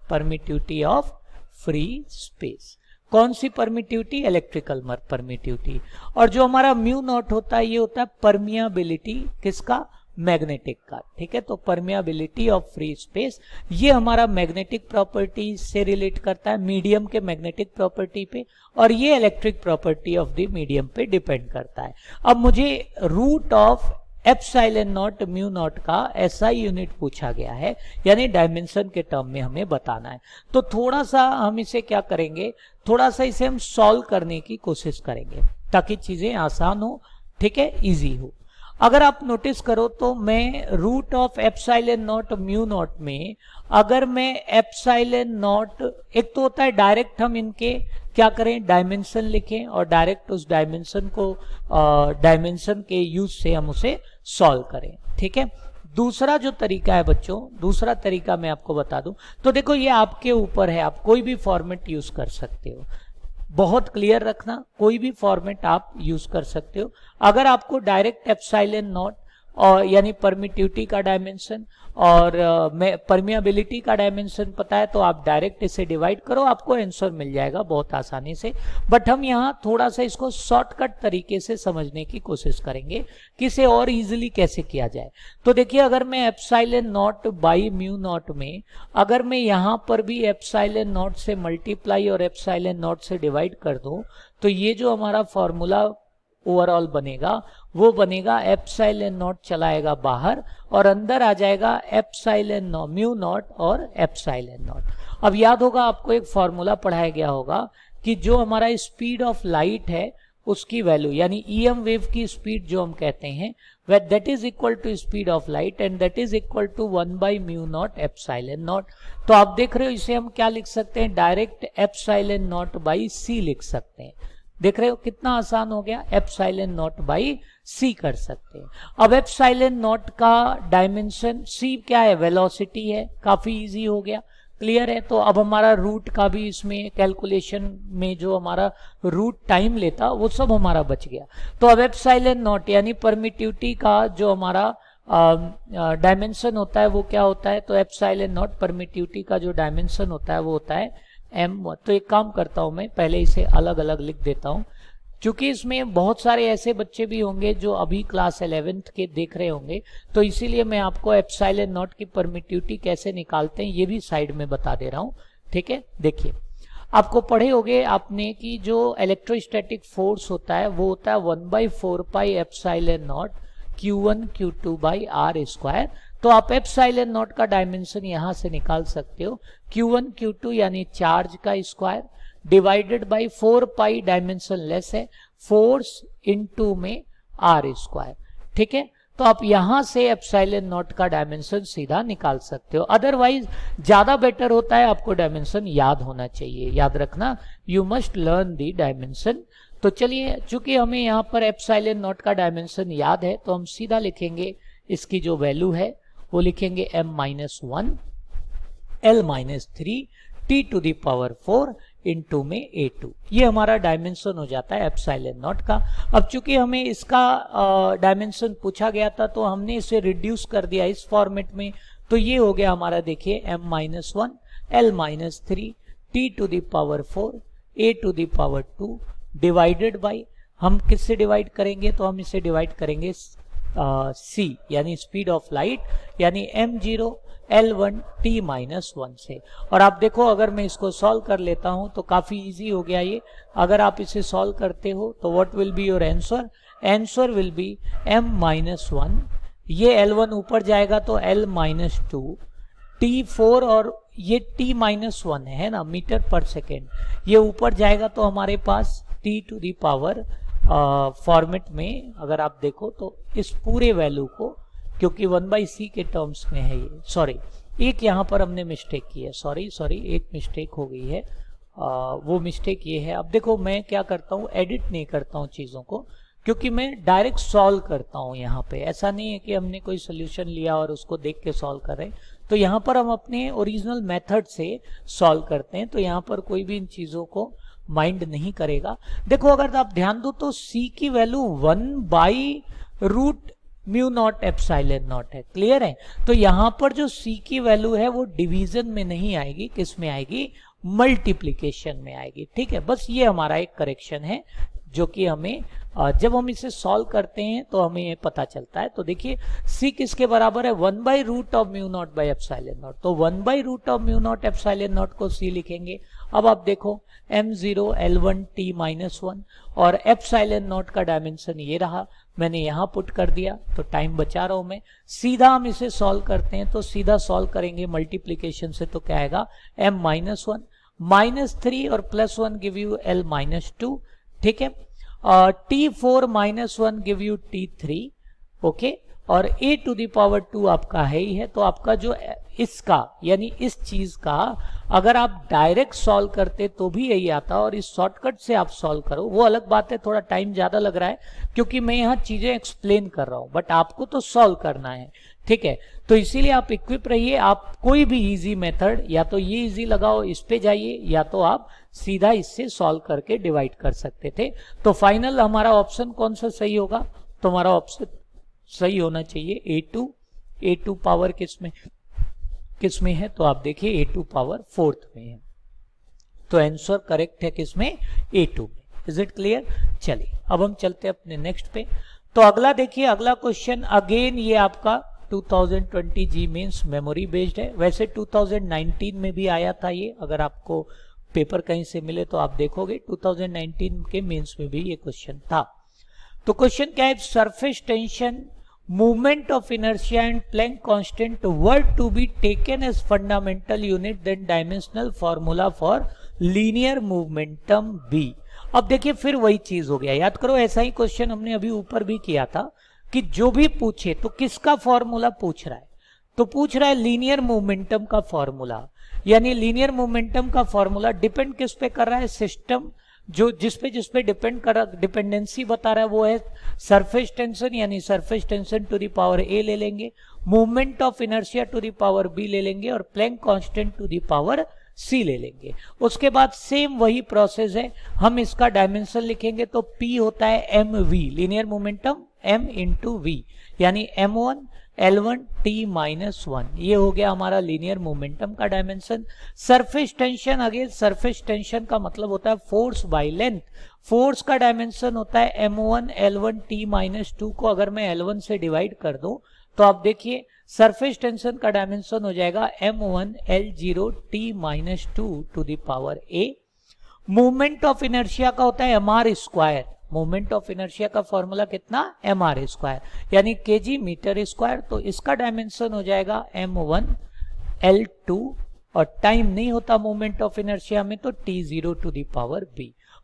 permittivity of free space. कौन सी परमिटिविटी, इलेक्ट्रिकल परमिटिविटी। और जो हमारा म्यू नॉट होता है ये होता है परमियाबिलिटी, किसका, मैग्नेटिक का, ठीक है। तो परमियाबिलिटी ऑफ फ्री स्पेस ये हमारा मैग्नेटिक प्रॉपर्टी से रिलेट करता है, मीडियम के मैग्नेटिक प्रॉपर्टी पे, और ये electric property of the medium पे डिपेंड करता है। अब मुझे root of epsilon not mu not का एसआई यूनिट पूछा गया है, यानी डायमेंशन के टर्म में हमें बताना है। तो थोड़ा सा हम इसे क्या करेंगे, थोड़ा सा इसे हम सॉल्व करने की कोशिश करेंगे ताकि चीजें आसान हो, ठीक है, इजी हो। अगर आप नोटिस करो तो मैं root of epsilon not mu not में अगर मैं एप्सिलॉन नॉट, एक तो होता है डायरेक्ट हम इनके क्या करें, डायमेंशन लिखें और डायरेक्ट उस डायमेंशन को डायमेंशन के यूज से हम उसे सॉल्व करें, ठीक है। दूसरा जो तरीका है बच्चों, दूसरा तरीका मैं आपको बता दूं, तो देखो ये आपके ऊपर है, आप कोई भी फॉर्मेट यूज कर सकते हो, बहुत क्लियर रखना, कोई भी फॉर्मेट आप यूज कर सकते हो। अगर आपको डायरेक्ट एप्सिलॉन नॉट और यानी परमिटिविटी का डायमेंशन और परमियाबिलिटी का डायमेंशन पता है तो आप डायरेक्ट इसे डिवाइड करो, आपको आंसर मिल जाएगा बहुत आसानी से। बट हम यहाँ थोड़ा सा इसको शॉर्टकट तरीके से समझने की कोशिश करेंगे कि इसे और इजीली कैसे किया जाए। तो देखिए, अगर मैं epsilon not by mu not में अगर मैं यहाँ पर भी एप्सिलॉन नॉट से मल्टीप्लाई और एप्सिलॉन नॉट से डिवाइड कर दूं तो ये जो हमारा फॉर्मूला ओवरऑल बनेगा वो बनेगा एप्सिलॉन नॉट चलाएगा बाहर और अंदर आ जाएगा एप्सिलॉन नॉट म्यू नॉट और एप्सिलॉन नॉट। अब याद होगा आपको एक फॉर्मूला पढ़ाया गया होगा कि जो हमारा स्पीड ऑफ लाइट है उसकी वैल्यू यानी ईएम वेव की स्पीड जो हम कहते हैं वह that is equal to speed of light and that is equal to 1 by mu not epsilon not. तो आप देख रहे हो इसे हम क्या लिख सकते हैं, डायरेक्ट एप्सिलॉन नॉट बाई सी लिख सकते हैं। देख रहे हो कितना आसान हो गया, एप्सिलॉन नॉट बाई सी कर सकते हैं। अब एप्सिलॉन नॉट का डायमेंशन सी क्या है, वेलोसिटी है, काफी इजी हो गया, क्लियर है। तो अब हमारा रूट का भी इसमें कैलकुलेशन में जो हमारा रूट टाइम लेता वो सब हमारा बच गया। तो अब एप्सिलॉन नॉट यानी परमिटिविटी का जो हमारा डायमेंशन होता है वो क्या होता है, तो एप्सिलॉन नॉट परमिटिविटी का जो डायमेंशन होता है वो होता है m। तो एक काम करता हूं मैं पहले इसे अलग अलग लिख देता हूं, क्योंकि इसमें बहुत सारे ऐसे बच्चे भी होंगे जो अभी क्लास 11th के देख रहे होंगे, तो इसीलिए मैं आपको एप्सिलॉन नॉट की परमिटिविटी कैसे निकालते हैं ये भी साइड में बता दे रहा हूं, ठीक है। देखिए, आपको पढ़े होंगे आपने कि जो इलेक्ट्रोस्टैटिक फोर्स होता है वो होता है 1/4 pi epsilon not Q1 Q2 by R square. तो आप एप्सिलॉन नॉट का डायमेंशन यहां से निकाल सकते हो, Q1 Q2 यानी चार्ज का square divided by 4 pi dimension less है, फोर्स इनटू में आर स्क्वायर, ठीक है। तो आप यहां से एप्सिलॉन नॉट का डायमेंशन सीधा निकाल सकते हो। अदरवाइज ज्यादा बेटर होता है आपको डायमेंशन याद होना चाहिए, याद रखना, you must learn the dimension. तो चलिए, चूंकि हमें यहाँ पर एप्सिलॉन नॉट का डायमेंशन याद है तो हम सीधा लिखेंगे इसकी जो वैल्यू है वो लिखेंगे m-1 L-3 T⁴ इंटू में A2। ये हमारा डायमेंशन हो जाता है एप्सिलॉन नॉट का। अब चूंकि हमें इसका डायमेंशन पूछा गया था तो हमने इसे रिड्यूस कर दिया इस फॉर्मेट में, तो ये हो गया हमारा, देखिए m-1 L-3 T⁴ A⁴ divided by, हम किससे डिवाइड करेंगे, तो हम इसे डिवाइड करेंगे c यानी स्पीड ऑफ लाइट यानी m0 L1 t-1 से। और आप देखो अगर मैं इसको सॉल्व कर लेता हूं तो काफी इजी हो गया ये। अगर आप इसे सॉल्व करते हो तो what will be your answer, answer will B m-1, ये L1 ऊपर जाएगा तो L-2 T4 और ये t-1 है ना मीटर पर सेकेंड, ये ऊपर जाएगा तो हमारे पास T⁴ फॉर्मेट में अगर आप देखो तो इस पूरे वैल्यू को, क्योंकि 1/c के टर्म्स में है ये, सॉरी एक यहाँ पर हमने मिस्टेक की है, सॉरी एक मिस्टेक हो गई है, वो मिस्टेक ये है। अब देखो मैं क्या करता हूँ, एडिट नहीं करता हूँ चीज़ों को, क्योंकि मैं डायरेक्ट सॉल्व करता हूँ यहाँ पे। ऐसा नहीं है कि हमने कोई सोल्यूशन लिया और उसको देख के सॉल्व कर रहे हैं, तो यहाँ पर हम अपने ओरिजिनल मेथड से सॉल्व करते हैं, तो यहाँ पर कोई भी इन चीज़ों को माइंड नहीं करेगा। देखो अगर आप ध्यान दो तो c की वैल्यू 1/रूट म्यू नॉट एप्सिलॉन नॉट है, क्लियर है। तो यहां पर जो c की वैल्यू है वो डिवीजन में नहीं आएगी, किस में आएगी, मल्टीप्लीकेशन में आएगी, ठीक है। बस ये हमारा एक करेक्शन है जो कि हमें जब हम इसे सॉल्व करते हैं तो हमें ये पता चलता है। तो देखिए c किसके बराबर है, 1/√μ0/ε0। तो 1/√μ0/ε0 को c लिखेंगे। अब आप देखो m0 L1 t-1 और ε0 का डायमेंशन ये रहा, मैंने यहां पुट कर दिया, तो टाइम बचा रहा हूं मैं। सीधा हम इसे सॉल्व करते हैं, तो सीधा सॉल्व करेंगे मल्टीप्लीकेशन से, तो क्या आएगा m-1 -3 और +1 गिव यू L-2, ठीक है। t4 - 1 give you t3, okay, और a⁻² आपका है ही है। तो आपका जो इसका यानी इस चीज का अगर आप डायरेक्ट सॉल्व करते तो भी यही आता, और इस शॉर्टकट से आप सॉल्व करो वो अलग बात है, थोड़ा टाइम ज्यादा लग रहा है क्योंकि मैं यहाँ चीजें एक्सप्लेन कर रहा हूं, बट आपको तो सॉल्व करना है, ठीक है। तो इसीलिए आप इक्विप रहिए, आप कोई भी इजी मेथड, या तो ये इजी लगाओ इस पे जाइए, या तो आप सीधा इससे सॉल्व करके डिवाइड कर सकते थे। तो फाइनल हमारा ऑप्शन कौन सा सही होगा, तो हमारा ऑप्शन सही होना चाहिए A2 पावर किसमें है, तो आप देखिए A2 पावर 4th में है, तो आंसर करेक्ट है किसमें, A2 में। Is it clear? चलिए अब हम चलते हैं अपने नेक्स्ट पे। तो अगला देखिए, अगला क्वेश्चन अगेन ये आपका 2020 जी मेंस मेमोरी बेस्ड है। वैसे 2019 में भी आया था ये, अगर आपको पेपर कहीं से मिले तो आप देखोगे 2019 के मेंस में भी ये क्वेश्चन था। तो क्वेश्चन क्या है, surface tension, movement of inertia and Planck constant were to be taken as fundamental unit, then dimensional formula for linear momentum B। अब देखिए फिर वही चीज हो गया, याद करो ऐसा ही क्वेश्चन हमने अभी ऊपर भी किया था कि जो भी पूछे तो किसका फॉर्मूला पूछ रहा है, तो पूछ रहा है लीनियर मोमेंटम का फॉर्मूला। यानी लीनियर मोमेंटम का फॉर्मूला डिपेंड किस पे कर रहा है, सिस्टम जो जिसपे डिपेंड कर रहा, डिपेंडेंसी बता रहा है वो है सरफेस टेंशन, यानी surface tension to the power A ले लेंगे, movement of inertia to the power B ले लेंगे, और Planck constant to the power C ले लेंगे। उसके बाद सेम वही प्रोसेस है, हम इसका डायमेंशन लिखेंगे, तो पी होता है M V, linear momentum m into V, यानी m1 L1 t-1, ये हो गया हमारा लीनियर मोमेंटम का dimension. Surface tension, again surface tension का मतलब होता है फोर्स बाय लेंथ, फोर्स का डायमेंशन होता है m1 L1 t-2 को अगर मैं L1 से डिवाइड कर दूं तो आप देखिए सरफेस टेंशन का डायमेंशन हो जाएगा m1 L0 t-2 to the power a। Movement of inertia का होता है mr², मोमेंट ऑफ इनर्शिया का फॉर्मूला कितना, mr², यानी kg मीटर स्क्वायर, तो इसका डायमेंशन हो जाएगा m1 L2, और टाइम नहीं होता मोमेंट ऑफ इनर्शिया में, तो t0 to the power b।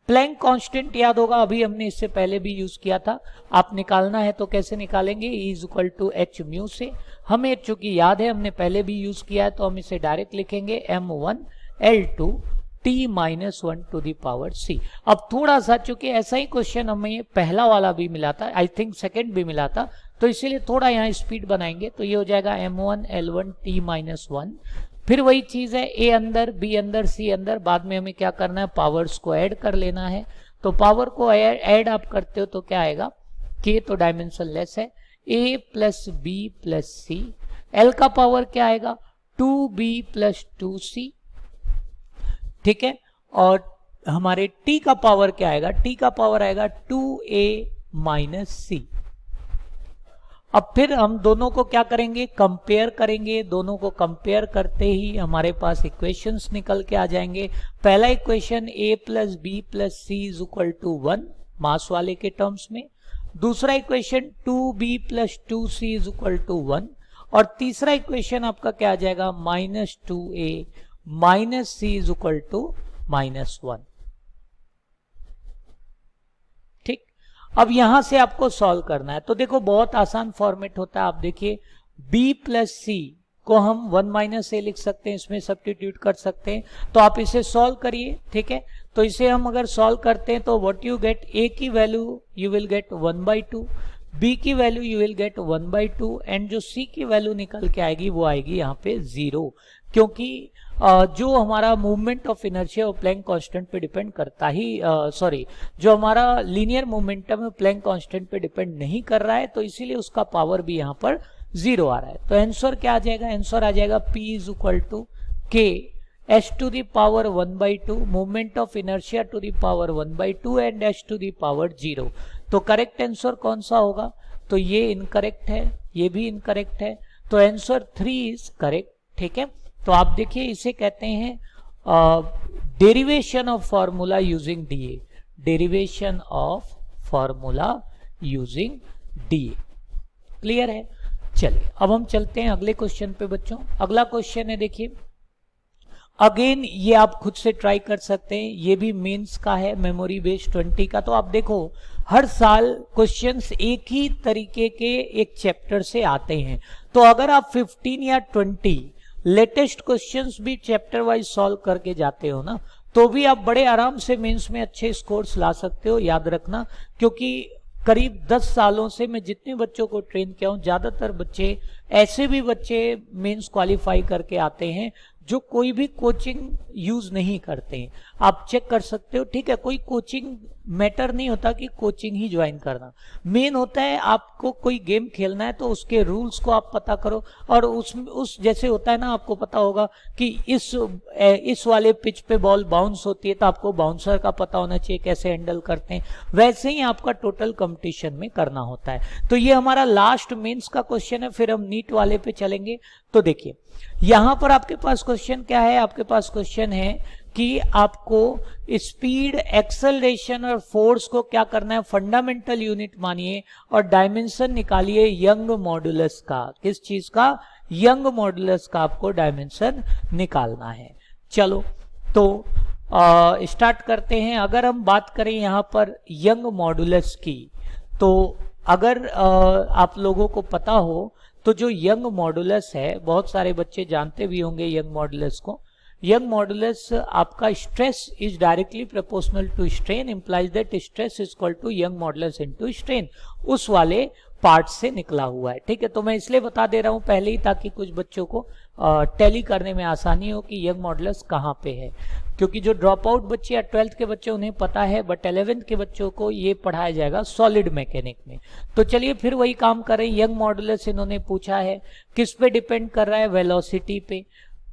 Planck constant याद होगा, अभी हमने इससे पहले भी यूज किया था, आप निकालना है तो कैसे निकालेंगे, E=h से, हमें चूंकि याद है हमने पहले भी यूज किया है तो हम इसे डायरेक्ट लिखेंगे m1 L2 t-1 to the power c। अब थोड़ा सा चूंकि ऐसा ही क्वेश्चन हमें पहला वाला भी मिला था, आई थिंक सेकंड भी मिला था, तो इसीलिए थोड़ा यहाँ स्पीड बनाएंगे, तो ये हो जाएगा m1 L1 t-1। फिर वही चीज है, a अंदर, b अंदर, c अंदर, बाद में हमें क्या करना है, पावर्स को ऐड कर लेना है। तो पावर को ऐड आप करते हो तो क्या आएगा, k तो डायमेंशन लेस है, a plus b plus c, l का पावर क्या आएगा 2b प्लस 2c, ठीक है, और हमारे t का पावर क्या आएगा, t का पावर आएगा 2a माइनस c। अब फिर हम दोनों को क्या करेंगे, कंपेयर करेंगे, दोनों को कंपेयर करते ही हमारे पास इक्वेशंस निकल के आ जाएंगे। पहला equation a plus B plus C is equal to 1 mass वाले के टर्म्स में, दूसरा equation 2b plus 2c is equal to 1, और तीसरा इक्वेशन आपका क्या आ जाएगा, -2a minus C is equal to -1। ठीक, अब यहां से आपको सॉल्व करना है, तो देखो बहुत आसान फॉर्मेट होता है। आप देखिए b प्लस सी को हम 1 माइनस ए लिख सकते हैं, इसमें सब्स्टिट्यूट कर सकते हैं, तो आप इसे सॉल्व करिए, ठीक है। तो इसे हम अगर सॉल्व करते हैं तो व्हाट यू गेट, a की value you will get 1/2, b की value you will get 1/2, and जो c की वैल्यू निकल के आएगी वो आएगी यहाँ पे 0, क्योंकि जो हमारा मूवमेंट ऑफ इनर्शिया और प्लैंक कांस्टेंट पे डिपेंड करता ही, सॉरी, जो हमारा लीनियर मोमेंटम है प्लैंक कांस्टेंट पे डिपेंड नहीं कर रहा है, तो इसीलिए उसका पावर भी यहाँ पर 0 आ रहा है। तो आंसर क्या आ जाएगा, आंसर आ जाएगा p is equal to k h to the power 1/2, moment of inertia to the power 1/2 and h to the power 0। तो करेक्ट आंसर कौन सा होगा? तो ये इनकरेक्ट है, ये भी इनकरेक्ट है, तो आंसर 3 इज करेक्ट। ठीक है, तो आप देखिए इसे कहते हैं derivation of formula using DA, derivation of formula using DA. Clear है? चलिए अब हम चलते हैं अगले क्वेश्चन पे बच्चों। अगला क्वेश्चन है, देखिए अगेन ये आप खुद से ट्राई कर सकते हैं, ये भी मेंस का है, मेमोरी बेस्ड 20 का। तो आप देखो हर साल क्वेश्चंस एक ही तरीके के एक चैप्टर से आते हैं, तो अगर आप 15 या 20 लेटेस्ट क्वेश्चंस भी चैप्टर वाइज सॉल्व करके जाते हो ना, तो भी आप बड़े आराम से मेंस में अच्छे स्कोर्स ला सकते हो। याद रखना, क्योंकि करीब 10 सालों से मैं जितने बच्चों को ट्रेन किया हूं, ज्यादातर बच्चे ऐसे भी बच्चे मेंस क्वालिफाई करके आते हैं जो कोई भी कोचिंग यूज नहीं करते हैं। आप चेक कर सकते हो, ठीक है, कोई कोचिंग मैटर नहीं होता कि कोचिंग ही ज्वाइन करना, मेन होता है आपको कोई गेम खेलना है तो उसके रूल्स को आप पता करो। और उस जैसे होता है ना, आपको पता होगा कि इस वाले पिच पे बॉल बाउंस होती है तो आपको बाउंसर का पता होना चाहिए कैसे हैंडल करते हैं, वैसे ही आपका टोटल कंपटीशन में करना होता है। तो ये हमारा लास्ट मेंस का क्वेश्चन है, फिर हम नीट वाले पे चलेंगे। तो देखिए यहां पर आपके पास क्वेश्चन क्या है, आपके पास क्वेश्चन है कि आपको स्पीड, एक्सेलरेशन और फोर्स को क्या करना है, फंडामेंटल यूनिट मानिए और डायमेंशन निकालिए यंग मॉडुलस का। किस चीज का? यंग मॉडुलस का आपको डायमेंशन निकालना है। चलो तो स्टार्ट करते हैं। अगर हम बात करें यहां पर यंग मॉडुलस की, तो अगर आप लोगों को पता हो तो जो यंग मॉडुलस है, बहुत सारे बच्चे जानते भी होंगे यंग मॉडुलस को। यंग मॉडुलस आपका stress is directly proportional to strain, implies that stress is equal to Young modulus into strain, उस वाले पार्ट से निकला हुआ है। ठीक है, तो मैं इसलिए बता दे रहा हूं पहले ही, ताकि कुछ बच्चों को टैली करने में आसानी हो कि यंग मॉडुलस कहां पे है, क्योंकि जो ड्रॉप आउट बच्चे या 12th के बच्चे उन्हें पता है, बट 11th के बच्चों को ये पढ़ाया जाएगा सॉलिड मैकेनिक में। तो चलिए फिर वही काम करें। यंग मॉडुलस इन्होंने पूछा है, किस पे डिपेंड कर रहा है? वेलोसिटी पे,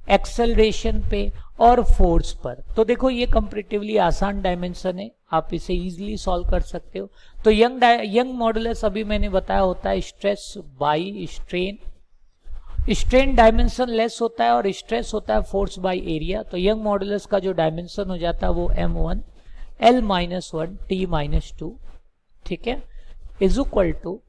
एक्सेलरेशन पे और फोर्स पर। तो देखो ये कंपैरेटिवली आसान डायमेंशन है, आप इसे इजीली सॉल्व कर सकते हो। तो यंग मॉडुलस अभी मैंने बताया होता है stress by strain, strain dimension less होता है और स्ट्रेस होता है फोर्स बाय एरिया। तो यंग मॉडुलस का जो डायमेंशन हो जाता है वो m1 L-1 T-2, ठीक है, is equal to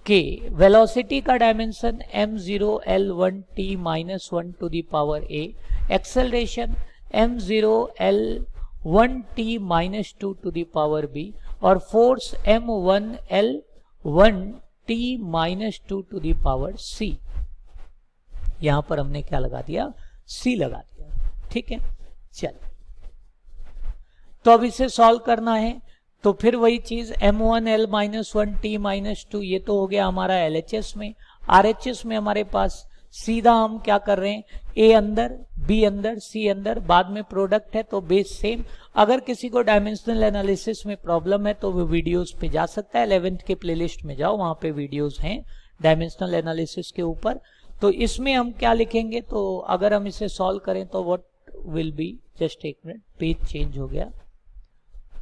k। Velocity का dimension m0 L1 T-1 to the power a, acceleration m0 L1 T-2 to the power b, और force m1 L1 T-2 to the power c। यहां पर हमने क्या लगा दिया? c लगा दिया। ठीक है, चल तो अब इसे सॉल्व करना है। तो फिर वही चीज m1 L-1 T-2, ये तो हो गया हमारा LHS में। RHS में हमारे पास सीधा हम क्या कर रहे हैं, A अंदर, B अंदर, C अंदर, बाद में प्रोडक्ट है तो बेस सेम। अगर किसी को डायमेंशनल एनालिसिस में प्रॉब्लम है तो वो वीडियोस पे जा सकता है, 11th के प्लेलिस्ट में जाओ, वहां पे वीडियोस हैं डायमेंशनल एनालिसिस के ऊपर। तो इसमें हम क्या लिखेंगे, तो अगर हम इसे सॉल्व करें तो व्हाट विल बी, जस्ट एक मिनट, पेज चेंज हो गया।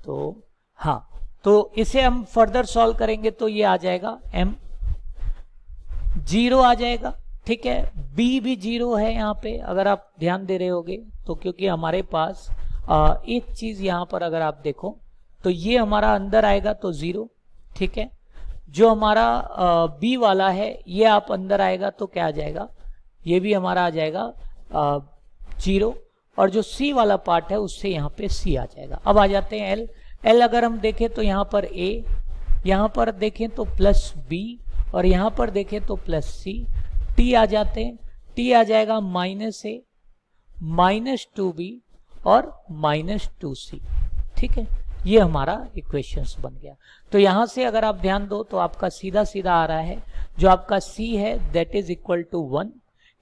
तो हाँ, तो इसे हम फर्दर सॉल्व करेंगे तो ये आ जाएगा m0 आ जाएगा। ठीक है, b भी 0 है यहाँ पे, अगर आप ध्यान दे रहे होगे तो, क्योंकि हमारे पास एक चीज यहाँ पर अगर आप देखो तो ये हमारा अंदर आएगा तो 0। ठीक है, जो हमारा B वाला है ये आप अंदर आएगा तो क्या आ जाएगा, ये भी हमारा आ जाएगा 0, और जो C वाला पार्ट है उससे यहाँ पे C आ जाएगा। अब आ जाते हैं L अगर हम देखें तो यहाँ पर A, यहाँ पर देखें तो प्लस B, और यहाँ पर देखें तो प्लस C। T आ जाते हैं, T आ जाएगा -A, -2B और -2C। ठीक है, ये हमारा इक्वेशंस बन गया। तो यहां से अगर आप ध्यान दो तो आपका सीधा सीधा आ रहा है, जो आपका C है that is equal to 1,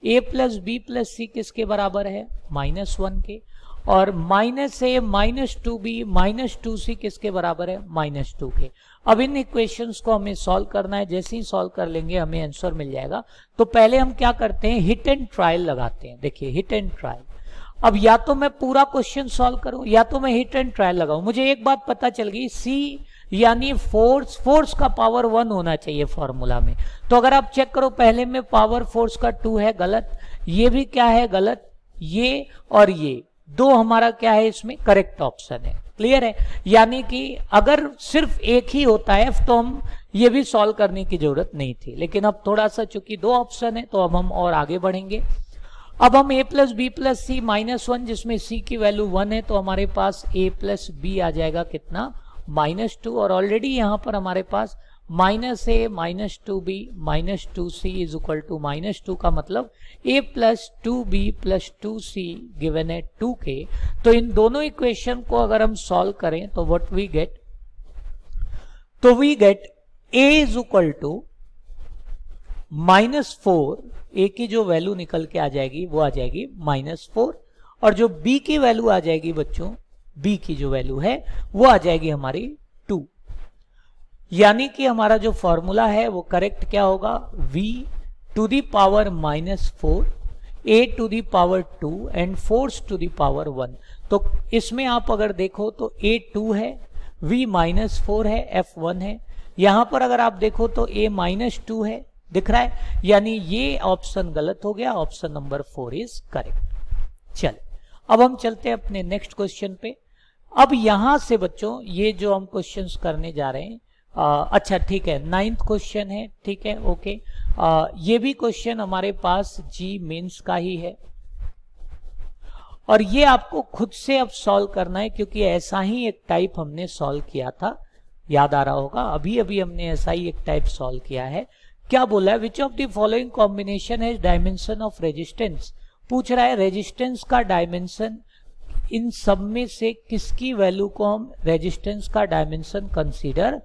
A plus B plus C किसके बराबर है, -1 के, और -A -2B -2C किसके बराबर है, -2 के। अब इन इक्वेशंस को हमें सॉल्व करना है, जैसे ही सॉल्व कर लेंगे हमें आंसर मिल जाएगा। तो पहले हम क्या करते हैं, हिट एंड ट्रायल लगाते हैं। देखिए हिट एंड ट्रायल, अब या तो मैं पूरा क्वेश्चन सॉल्व करूं या तो मैं हिट एंड ट्रायल लगाऊं। मुझे एक बात पता चल गई, सी यानी फोर्स का पावर 1 होना चाहिए फॉर्मूला में। तो अगर आप चेक करो, पहले में पावर फोर्स का 2 है, गलत। ये भी क्या है, गलत। ये और ये दो हमारा क्या है, इसमें करेक्ट ऑप्शन है। क्लियर है? यानी कि अगर सिर्फ एक ही होता है तो हम ये भी सॉल्व करने की जरूरत नहीं थी, लेकिन अब थोड़ा सा चूंकि दो ऑप्शन है तो अब हम और आगे बढ़ेंगे। अब हम a plus B plus C -1, जिसमें c की वैल्यू 1 है, तो हमारे पास a प्लस बी आ जाएगा कितना, -2। और ऑलरेडी यहां पर हमारे पास -a -2b -2c is equal to -2 का मतलब a plus 2b plus 2c given है 2k। तो इन दोनों इक्वेशन को अगर हम सॉल्व करें तो व्हाट वी गेट, तो we get a is equal to -4, a की जो वैल्यू निकल के आ जाएगी वो आ जाएगी -4, और जो b की वैल्यू आ जाएगी बच्चों, b की जो वैल्यू है वो आ जाएगी हमारी 2। यानी कि हमारा जो फॉर्मूला है वो करेक्ट क्या होगा, v to the power -4, a to the power 2 and force to the power 1। तो इसमें आप अगर देखो तो a 2 है, v -4 है, f 1 है। यहां पर अगर आप देखो तो a -2 है, दिख रहा है, यानी ये ऑप्शन गलत हो गया, ऑप्शन नंबर 4 इज करेक्ट। चल अब हम चलते हैं अपने नेक्स्ट क्वेश्चन पे। अब यहां से बच्चों ये जो हम क्वेश्चंस करने जा रहे हैं, अच्छा ठीक है, 9th क्वेश्चन है, ठीक है, ओके। ये भी क्वेश्चन हमारे पास जी मेंस का ही है और ये आपको खुद से अब सॉल्व करना है, क्योंकि ऐसा ही एक टाइप हमने सॉल्व किया था, याद आ रहा होगा, अभी अभी हमने ऐसा ही एक टाइप सॉल्व किया है। क्या बोला है, which of the following combination है डायमेंशन ऑफ रेजिस्टेंस। पूछ रहा है रेजिस्टेंस का डायमेंशन, इन सब में से किसकी वैल्यू को हम रेजिस्टेंस का डायमेंशन कंसीडर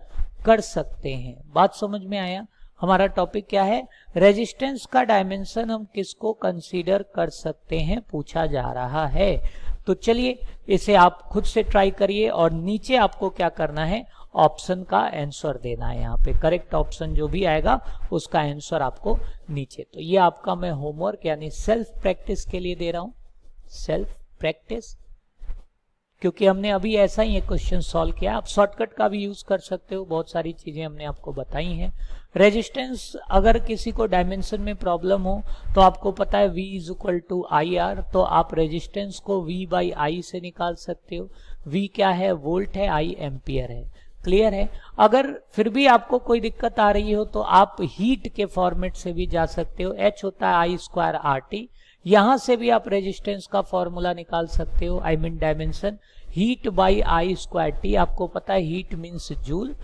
कर सकते हैं। बात समझ में आया? हमारा टॉपिक क्या है, रेजिस्टेंस का डायमेंशन हम किसको कंसीडर कर सकते हैं, पूछा जा रहा है। तो चलिए इसे आप खुद से ट्राई करिए और नीचे आपको क्या करना है, ऑप्शन का आंसर देना है। यहाँ पे करेक्ट ऑप्शन जो भी आएगा उसका आंसर आपको नीचे। तो ये आपका मैं होमवर्क यानी सेल्फ प्रैक्टिस के लिए दे रहा हूं, सेल्फ प्रैक्टिस, क्योंकि हमने अभी ऐसा ही एक क्वेश्चन सॉल्व किया। आप शॉर्टकट का भी यूज कर सकते हो, बहुत सारी चीजें हमने आपको बताई हैं। रेजिस्टेंस, अगर किसी को डायमेंशन में प्रॉब्लम हो तो आपको पता है V is equal to IR, तो आप रेजिस्टेंस को V बाई I से निकाल सकते हो। V क्या है, वोल्ट है, I एम्पियर है। क्लियर है? अगर फिर भी आपको कोई दिक्कत आ रही हो तो आप हीट के फॉर्मेट से भी जा सकते हो, H होता है I² RT। यहां से भी आप रेजिस्टेंस का फॉर्मूला निकाल सकते हो, I mean dimension, heat by I² T। आपको पता है heat means joule,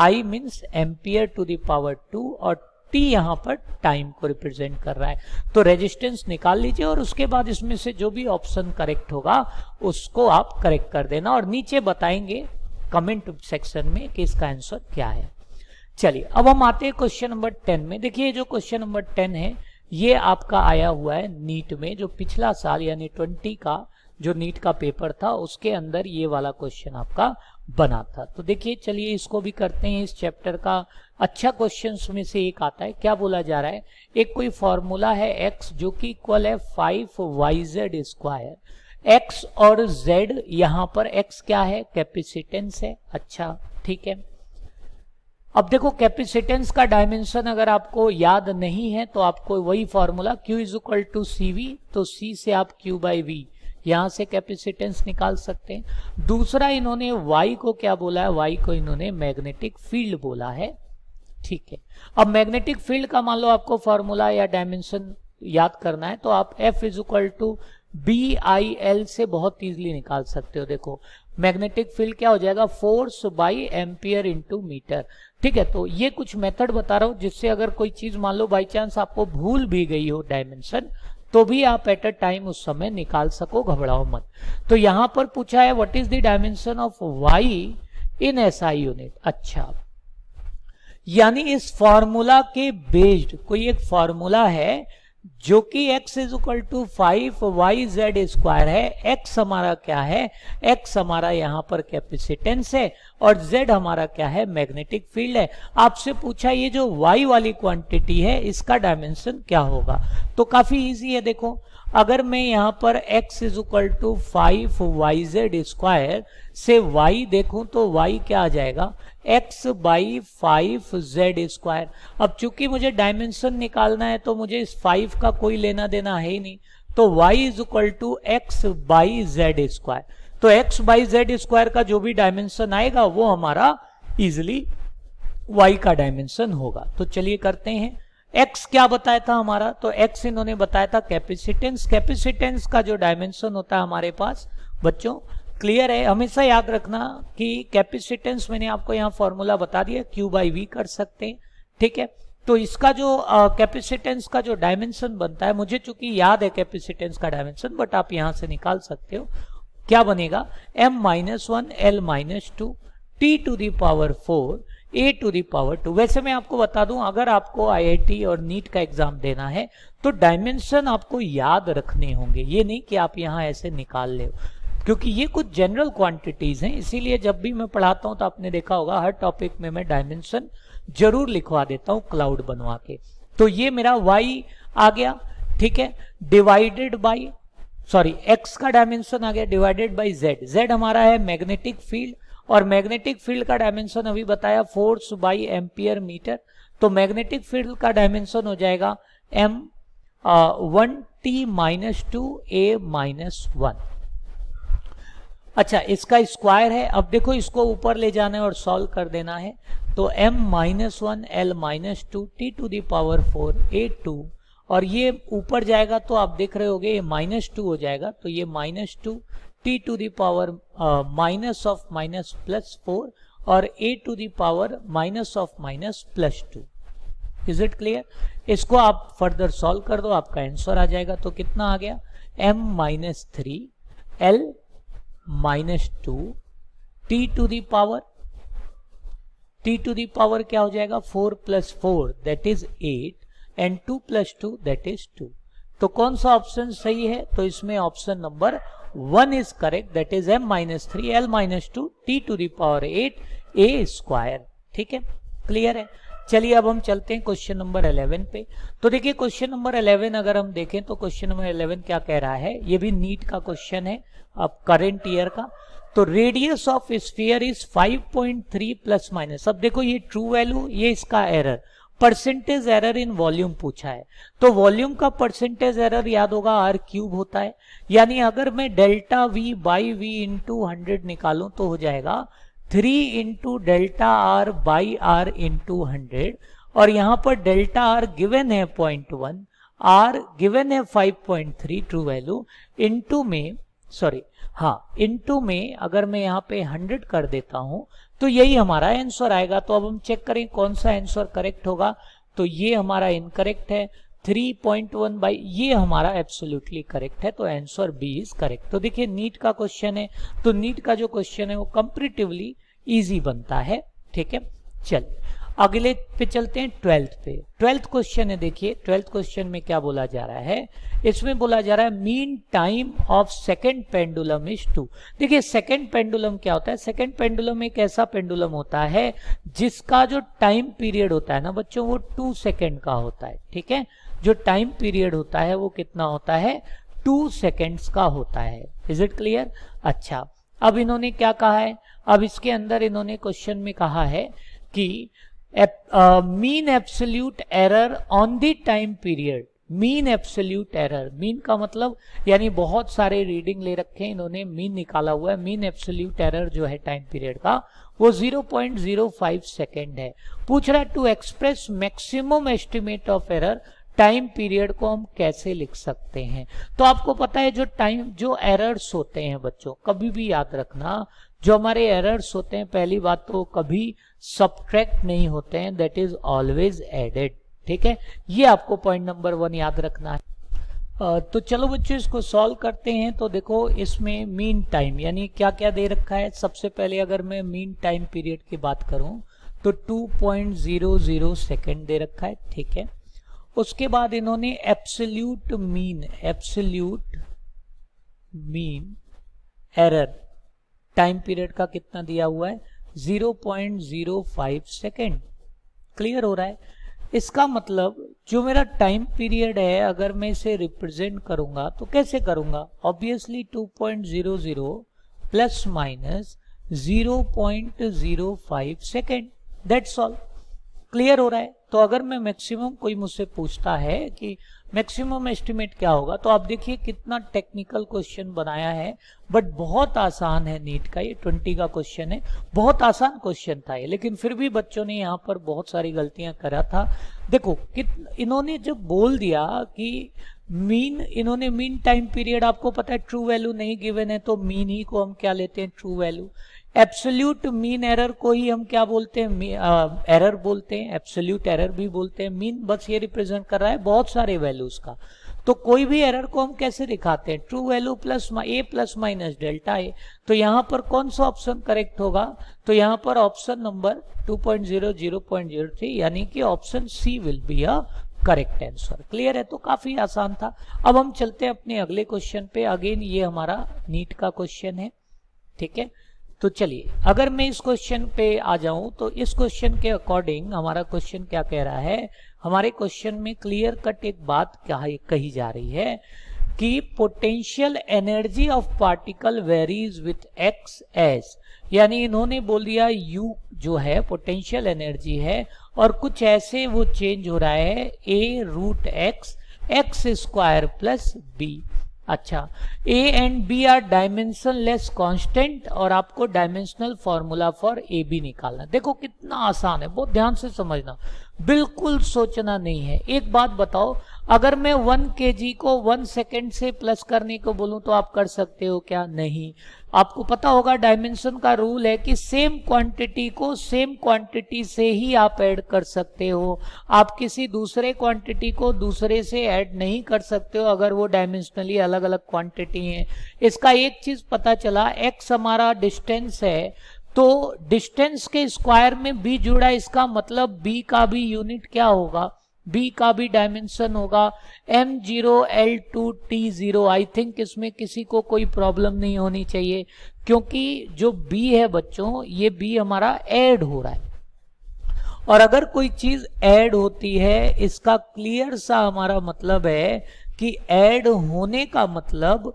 I means ampere to the power 2 और T यहां पर टाइम को रिप्रेजेंट कर रहा है। तो रेजिस्टेंस निकाल लीजिए और उसके बाद इसमें से जो भी ऑप्शन करेक्ट होगा उसको आप करेक्ट कर देना और नीचे बताएंगे कमेंट सेक्शन में कि इसका आंसर क्या है। चलिए अब हम आते हैं क्वेश्चन नंबर 10 में। देखिए जो क्वेश्चन नंबर 10 है ये आपका आया हुआ है नीट में, जो पिछला साल यानी 20 का जो नीट का पेपर था उसके अंदर ये वाला क्वेश्चन आपका बना था। तो देखिए चलिए इसको भी करते हैं। इस चैप्टर का अच्छा क्वेश्चन में से एक आता है। क्या बोला जा रहा है, एक कोई फॉर्मूला है x जो कि इक्वल है 5yz²। x और z, यहां पर x क्या है, कैपेसिटेंस है। अच्छा ठीक है, अब देखो कैपेसिटेंस का डायमेंशन अगर आपको याद नहीं है तो आपको वही formula Q is equal to CV, तो C से आप Q बाई V यहां से कैपेसिटेंस निकाल सकते हैं। दूसरा इन्होंने Y को क्या बोला है, Y को इन्होंने मैग्नेटिक फील्ड बोला है। ठीक है, अब मैग्नेटिक फील्ड का मान लो आपको फॉर्मूला या डायमेंशन याद करना है तो आप F is equal to BIL से बहुत इजीली निकाल सकते हो। देखो मैग्नेटिक फील्ड क्या हो जाएगा, force by ampere into metre. ठीक है, तो ये कुछ मेथड बता रहा हूं जिससे अगर कोई चीज मान लो बाई चांस आपको भूल भी गई हो डायमेंशन, तो भी आप एट अ टाइम उस समय निकाल सको, घबराओ मत। तो यहां पर पूछा है what is the dimension of Y in SI unit. अच्छा, यानी इस फॉर्मूला के बेस्ड कोई एक फॉर्मूला है जो कि x is equal to 5yz² है। x हमारा क्या है, x हमारा यहां पर कैपेसिटेंस है और z हमारा क्या है, मैग्नेटिक फील्ड है। आपसे पूछा ये जो y वाली क्वांटिटी है इसका डायमेंशन क्या होगा, तो काफी इजी है। देखो अगर मैं यहाँ पर x is equal to 5yz square से y देखूं तो y क्या आ जाएगा, x बाई 5z स्क्वायर। अब चूंकि मुझे डायमेंशन निकालना है तो मुझे इस 5 का कोई लेना देना है ही नहीं, तो y is equal to x by z square. तो x बाई z स्क्वायर का जो भी डायमेंशन आएगा वो हमारा इजिली y का डायमेंशन होगा। तो चलिए करते हैं। x क्या बताया था हमारा, तो x इन्होंने बताया था कैपेसिटेंस। कैपेसिटेंस का जो डायमेंशन होता है हमारे पास बच्चों क्लियर है, हमेशा याद रखना कि कैपेसिटेंस मैंने आपको यहाँ फॉर्मूला बता दिया, Q बाई V कर सकते हैं, ठीक है। तो इसका जो कैपेसिटेंस का जो डायमेंशन बनता है, मुझे चूंकि याद है कैपेसिटेंस का डायमेंशन, बट आप यहां से निकाल सकते हो, क्या बनेगा, m-1 L-2 t to the power 4 a to the power 2। वैसे मैं आपको बता दूं, अगर आपको IIT और नीट का एग्जाम देना है तो डायमेंशन आपको याद रखने होंगे, ये नहीं कि आप यहां ऐसे निकाल ले, क्योंकि ये कुछ जनरल क्वांटिटीज हैं। इसीलिए जब भी मैं पढ़ाता हूं तो आपने देखा होगा हर टॉपिक में मैं डायमेंशन जरूर लिखवा देता हूं क्लाउड बनवा के। तो ये मेरा y आ गया, ठीक है, डिवाइडेड बाई, सॉरी x का डायमेंशन आ गया डिवाइडेड बाई z। z हमारा है मैग्नेटिक फील्ड, और मैग्नेटिक फील्ड का डायमेंशन अभी बताया फोर्स बाई एम्पियर मीटर। तो मैग्नेटिक फील्ड का डायमेंशन हो जाएगा m1t-2a-1। अच्छा, इसका स्क्वायर है। अब देखो इसको ऊपर ले जाना है और सॉल्व कर देना है, तो m-1 L-2 t to the power 4 a2, और ये ऊपर जाएगा तो आप देख रहे होगे ये -2 हो जाएगा, तो ये -2 t to the power minus of minus plus 4 और a to the power minus of minus plus 2। Is it clear? इसको आप फर्दर सॉल्व कर दो, आपका आंसर आ जाएगा। तो कितना आ गया, m-3 L-2 t to the power क्या हो जाएगा, 4 + 4 that is 8 and 2 + 2 that is 2। तो कौन सा ऑप्शन सही है, तो इसमें option number 1 is correct, that is m-3 L-2 t to the power 8 a square. ठीक है, क्लियर है। चलिए अब हम चलते हैं क्वेश्चन नंबर 11 पे। तो देखिए क्वेश्चन नंबर 11 अगर हम देखें तो क्वेश्चन नंबर 11 क्या कह रहा है, ये भी नीट का क्वेश्चन है, अब करंट ईयर का। तो रेडियस ऑफ स्फीयर इज 5.3 ±। अब देखो ये ट्रू वैल्यू, ये इसका error, percentage error in volume पूछा है। तो वॉल्यूम का परसेंटेज एरर याद होगा r³ होता है, यानी अगर मैं delta V by V into 100 निकालूं तो हो जाएगा 3 into delta R by R into 100, और यहां पर डेल्टा R गिवन है 0.1, R गिवन है 5.3 ट्रू वैल्यू, इंटू में सॉरी हाँ इंटू में अगर मैं यहाँ पे 100 कर देता हूं तो यही हमारा आंसर आएगा। तो अब हम चेक करें कौन सा आंसर करेक्ट होगा, तो ये हमारा इनकरेक्ट है, 3.1 बाई ये हमारा एब्सोल्युटली करेक्ट है, तो आंसर बी इज करेक्ट। तो देखिए नीट का क्वेश्चन है, तो नीट का जो क्वेश्चन है वो कंपैरेटिवली इजी बनता है। ठीक है, चलिए अगले पे चलते हैं 12th पे। 12th क्वेश्चन है, देखिए 12th क्वेश्चन में क्या बोला जा रहा है, इसमें बोला जा रहा है mean time of second pendulum is 2। देखिए सेकंड पेंडुलम क्या होता है, सेकंड पेंडुलम एक ऐसा पेंडुलम होता है जिसका जो टाइम पीरियड होता है ना बच्चों वो 2 सेकंड का होता है। ठीक है, जो टाइम पीरियड होता है वो कितना होता है, 2 सेकेंड्स का होता है। Is it clear? अच्छा, अब इन्होंने क्या कहा है, अब इसके अंदर इन्होंने क्वेश्चन में कहा है कि mean absolute error on the time period. Mean absolute error, mean का मतलब यानी बहुत सारे रीडिंग ले रखे हैं इन्होंने, मीन निकाला हुआ है। मीन एब्सोल्यूट एरर जो है टाइम पीरियड का वो 0.05 सेकेंड है। पूछ रहा है to express maximum estimate of error, time period को हम कैसे लिख सकते हैं। तो आपको पता है जो एरर्स होते हैं बच्चों, कभी भी याद रखना जो हमारे एरर्स होते हैं, पहली बात तो कभी सब्ट्रैक्ट नहीं होते हैं, दैट इज ऑलवेज एडेड। ठीक है, ये आपको पॉइंट नंबर 1 याद रखना है। तो चलो बच्चों इसको सॉल्व करते हैं। तो देखो इसमें मीन टाइम यानी क्या क्या दे रखा है। सबसे पहले अगर मैं मीन टाइम पीरियड की बात करूं तो 2.00 सेकेंड दे रखा है। ठीक है, उसके बाद इन्होंने absolute mean error time period का कितना दिया हुआ है, 0.05 सेकेंड। क्लियर हो रहा है? इसका मतलब जो मेरा टाइम पीरियड है अगर मैं इसे रिप्रेजेंट करूंगा तो कैसे करूंगा, obviously 2.00 plus minus 0.05 second, that's all. Clear हो रहा है। तो अगर मैं मैक्सिमम, कोई मुझसे पूछता है कि मैक्सिमम एस्टिमेट क्या होगा, तो आप देखिए कितना टेक्निकल क्वेश्चन बनाया है, बट बहुत आसान है। नीट का ये 20 का क्वेश्चन है, बहुत आसान क्वेश्चन था ये, लेकिन फिर भी बच्चों ने यहाँ पर बहुत सारी गलतियां करा था। देखो इन्होंने जब बोल दिया कि मीन, इन्होंने मीन टाइम पीरियड, आपको पता है ट्रू वैल्यू नहीं गिवन है तो मीन ही को हम क्या लेते हैं, true value. Absolute mean error को ही हम क्या बोलते हैं, एरर बोलते हैं, एब्सोल्यूट एरर भी बोलते हैं। मीन बस ये रिप्रेजेंट कर रहा है बहुत सारे वैल्यूज का। तो कोई भी एरर को हम कैसे दिखाते हैं, true value plus A plus minus delta A. तो यहाँ पर कौन सा ऑप्शन करेक्ट होगा, तो यहाँ पर ऑप्शन नंबर 2.0.03 यानी कि option C will be a correct answer. Clear है। तो काफी आसान था। अब हम चलते हैं अपने अगले क्वेश्चन पे। अगेन ये हमारा नीट का क्वेश्चन है, ठीक है। तो चलिए अगर मैं इस क्वेश्चन पे आ जाऊं तो इस क्वेश्चन के अकॉर्डिंग हमारा क्वेश्चन क्या कह रहा है, हमारे क्वेश्चन में क्लियर कट एक बात कही जा रही है कि potential energy of particle varies with X as, यानी इन्होंने बोल दिया यू जो है पोटेंशियल एनर्जी है और कुछ ऐसे वो चेंज हो रहा है a root x x square plus B. अच्छा, A and B are dimensionless constant और आपको dimensional formula for A B निकालना। देखो कितना आसान है, बहुत ध्यान से समझना, बिल्कुल सोचना नहीं है। एक बात बताओ, अगर मैं 1 kg को 1 सेकेंड से प्लस करने को बोलूं तो आप कर सकते हो क्या? नहीं। आपको पता होगा डायमेंशन का रूल है कि सेम क्वांटिटी को सेम क्वांटिटी से ही आप ऐड कर सकते हो। आप किसी दूसरे क्वांटिटी को दूसरे से ऐड नहीं कर सकते हो अगर वो डायमेंशनली अलग अलग क्वांटिटी है। इसका एक चीज पता चला, एक्स हमारा डिस्टेंस है तो डिस्टेंस के स्क्वायर में b जुड़ा, इसका मतलब b का भी यूनिट क्या होगा, b का भी डायमेंशन होगा m0l2t0। आई थिंक इसमें किसी को कोई प्रॉब्लम नहीं होनी चाहिए क्योंकि जो b है बच्चों, ये b हमारा ऐड हो रहा है और अगर कोई चीज ऐड होती है इसका क्लियर सा हमारा मतलब है कि ऐड होने का मतलब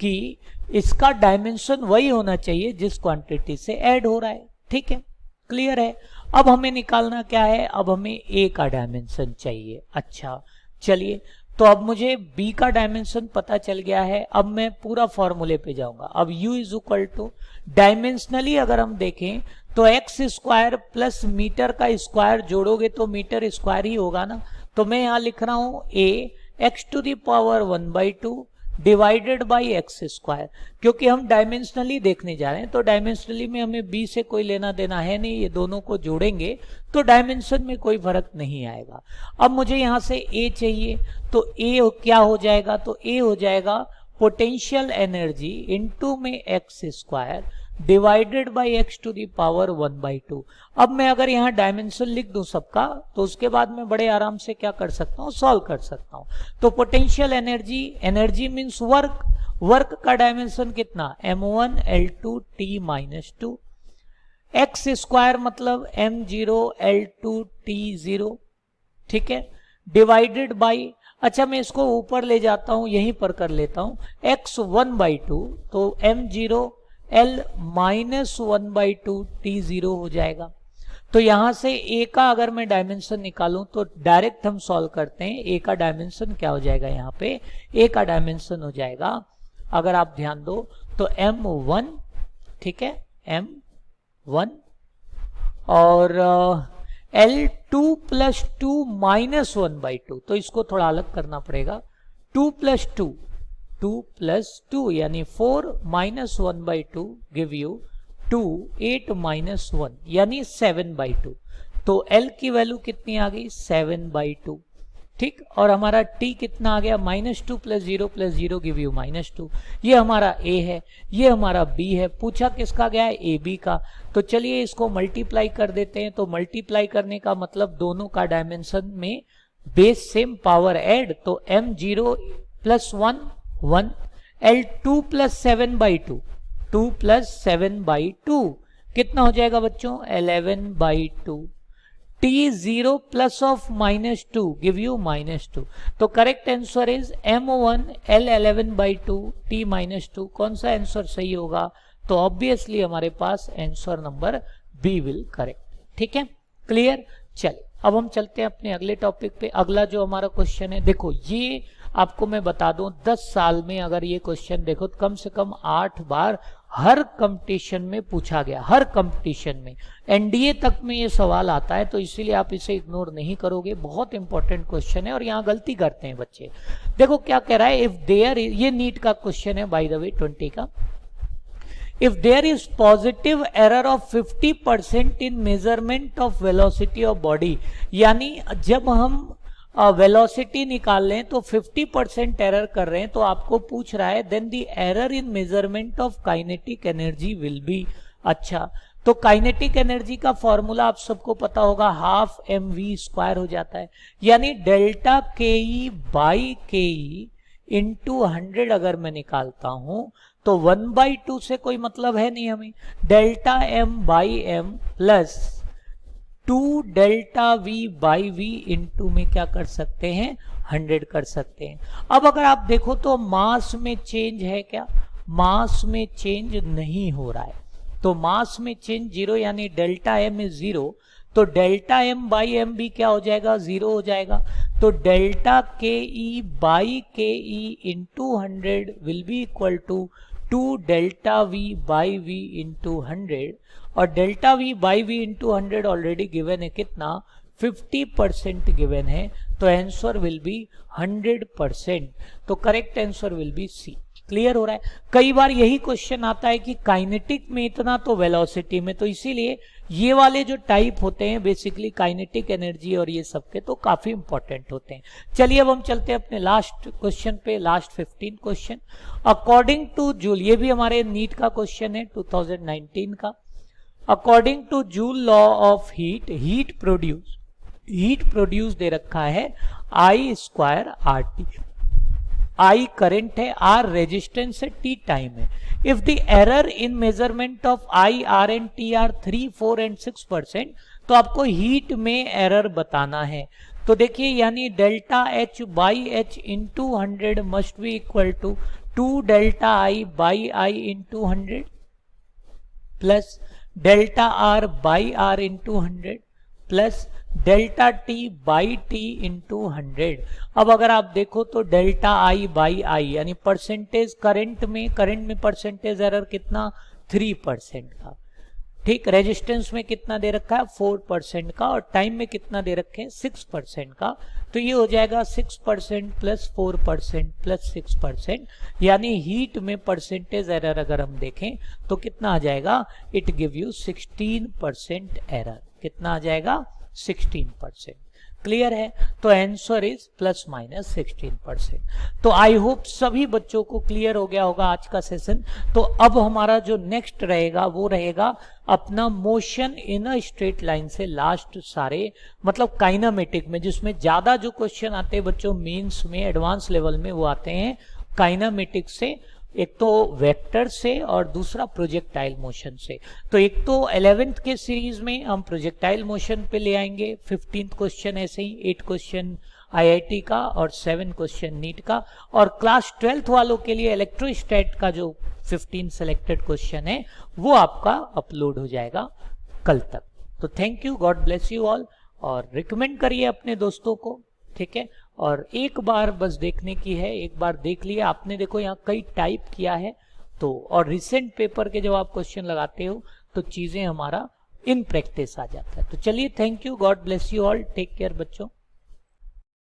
कि इसका डायमेंशन वही होना चाहिए जिस क्वांटिटी से ऐड हो रहा है। ठीक है, क्लियर है। अब हमें निकालना क्या है, अब हमें ए का डायमेंशन चाहिए। अच्छा चलिए, तो अब मुझे बी का डायमेंशन पता चल गया है। अब मैं पूरा फॉर्मूले पे जाऊंगा। अब u is equal to dimensionally अगर हम देखें तो एक्स स्क्वायर प्लस मीटर का स्क्वायर जोड़ोगे तो मीटर स्क्वायर ही होगा ना। तो मैं यहां लिख रहा हूं a X to the power 1/2 divided by X square, क्योंकि हम डायमेंशनली देखने जा रहे हैं तो डायमेंशनली में हमें b से कोई लेना देना है नहीं, ये दोनों को जोड़ेंगे तो डायमेंशन में कोई फर्क नहीं आएगा। अब मुझे यहां से a चाहिए तो a क्या हो जाएगा, तो a हो जाएगा पोटेंशियल एनर्जी इनटू में X square divided by X to the power 1/2। अब मैं अगर यहाँ डायमेंशन लिख दूं सबका तो उसके बाद मैं बड़े आराम से क्या कर सकता हूँ, सॉल्व कर सकता हूँ। तो potential energy, energy means work, work का डायमेंशन कितना m1l2t-2, एक्स स्क्वायर मतलब m0l2t0, ठीक है, डिवाइडेड बाई, अच्छा मैं इसको ऊपर ले जाता हूं, यहीं पर कर लेता हूं, x 1/2 तो m0l-1/2t0 हो जाएगा। तो यहां से a का अगर मैं डायमेंशन निकालूं तो डायरेक्ट हम सॉल्व करते हैं। a का डायमेंशन क्या हो जाएगा, यहाँ पे a का डायमेंशन हो जाएगा, अगर आप ध्यान दो तो m1, ठीक है, m1 और L2 + 2 - 1/2, तो इसको थोड़ा अलग करना पड़ेगा। 2 + 2 2 + 2 यानी 4 - 1/2 गिव यू 2, 8 - 1 यानी 7/2। तो L की वैल्यू कितनी आ गई, 7/2, ठीक। और हमारा T कितना आ गया, -2 + 0 + 0 गिव यू -2। ये हमारा A है, ये हमारा B है। पूछा किसका गया है, AB का। तो चलिए इसको मल्टीप्लाई कर देते हैं। तो मल्टीप्लाई करने का मतलब दोनों का डायमेंशन में बेस सेम पावर ऐड, तो m0 + 1 1, L2 + 7/2 2 + 7/2 कितना हो जाएगा बच्चों, 11/2, T0 plus of -2 give you -2. तो correct answer is M1 L11/2 T-2. कौन सा आंसर सही होगा? तो ऑब्वियसली हमारे पास answer number B will correct. ठीक है, क्लियर. चलिए अब हम चलते हैं अपने अगले टॉपिक पे. अगला जो हमारा क्वेश्चन है, देखो ये आपको मैं बता दूं 10 साल में अगर ये क्वेश्चन देखो तो कम से कम 8 बार हर कंपटीशन में पूछा गया. हर कंपटीशन में एनडीए तक में ये सवाल आता है, तो इसीलिए आप इसे इग्नोर नहीं करोगे. बहुत इंपॉर्टेंट क्वेश्चन है और यहाँ गलती करते हैं बच्चे. देखो क्या कह रहा है, इफ देयर, ये नीट का क्वेश्चन है बाय द वे 20 का. If there is positive error of 50% in measurement of velocity of body, यानी जब हम वेलोसिटी निकाल लें तो 50% एरर कर रहे हैं, तो आपको पूछ रहा है then the error in measurement of kinetic energy will be. अच्छा, तो काइनेटिक एनर्जी का फॉर्मूला आप सबको पता होगा, हाफ mv² हो जाता है. यानी delta ke by ke into 100 अगर मैं निकालता हूं तो 1/2 से कोई मतलब है नहीं हमें. Delta m by m plus 2 delta v by v into में क्या कर सकते हैं, 100 कर सकते हैं. अब अगर आप देखो तो मास में चेंज है क्या? मास में चेंज नहीं हो रहा है. तो मास में चेंज 0, यानी डेल्टा m इज 0, तो डेल्टा m बाई m भी क्या हो जाएगा, 0 हो जाएगा. तो delta ke by ke into 100 will be equal to 2 delta v by v into 100. और delta v by v into 100 already given है कितना, 50% गिवन है. तो आंसर विल बी 100%. तो correct answer will be C. Clear हो रहा है. कई बार यही क्वेश्चन आता है कि काइनेटिक में इतना तो वेलोसिटी में, तो इसीलिए ये वाले जो टाइप होते हैं बेसिकली काइनेटिक एनर्जी और ये सब के तो काफी इंपॉर्टेंट होते हैं. चलिए अब हम चलते हैं अपने लास्ट क्वेश्चन पे, last 15 question. According to Joule, ये भी हमारे नीट का क्वेश्चन है 2019 का. According to Joule law of heat, heat produce दे रखा है I² RT. I करंट है, R रेजिस्टेंस है, T टाइम है. If the error in measurement of I, R and T are 3, 4 and 6%, तो आपको हीट में एरर बताना है. तो देखिए यानी delta H by H into 100 must be equal to 2 delta I by I into 100 plus delta R by R into 100 plus delta T by T into 100. अब अगर आप देखो तो डेल्टा I बाई I यानी परसेंटेज करंट में percentage error कितना, 3% का. ठीक, रेजिस्टेंस में कितना दे रखा है, 4% का. और टाइम में कितना दे रखे हैं, 6% का. तो ये हो जाएगा 6% प्लस 4% प्लस 6%, यानी हीट में परसेंटेज एरर अगर हम देखें तो कितना आ जाएगा, इट गिव यू 16% एरर. कितना आ जाएगा, 16%. क्लियर है. तो आंसर इज प्लस माइनस 16%. तो आई होप सभी बच्चों को क्लियर हो गया होगा आज का सेशन. तो अब हमारा जो नेक्स्ट रहेगा वो रहेगा अपना motion in a straight line से लास्ट सारे, मतलब काइनामेटिक में, जिसमें ज्यादा जो क्वेश्चन आते हैं बच्चों मेंस में, एडवांस लेवल में, वो आते हैं काइनामेटिक से. एक तो वेक्टर से और दूसरा प्रोजेक्टाइल मोशन से. तो एक तो 11th के सीरीज में हम प्रोजेक्टाइल मोशन पे ले आएंगे 15th क्वेश्चन, ऐसे ही 8 क्वेश्चन आईआईटी का और 7 क्वेश्चन नीट का. और क्लास 12th वालों के लिए इलेक्ट्रोस्टैट का जो 15 सिलेक्टेड क्वेश्चन है वो आपका अपलोड हो जाएगा कल तक. तो thank you, God bless you all. और रिकमेंड करिए अपने दोस्तों को. ठीक है. और एक बार बस देखने की है, एक बार देख लिया आपने. देखो यहाँ कई टाइप किया है, तो और रिसेंट पेपर के जब आप क्वेश्चन लगाते हो तो चीजें हमारा इन प्रैक्टिस आ जाता है. तो चलिए, thank you, God bless you all, take care बच्चों.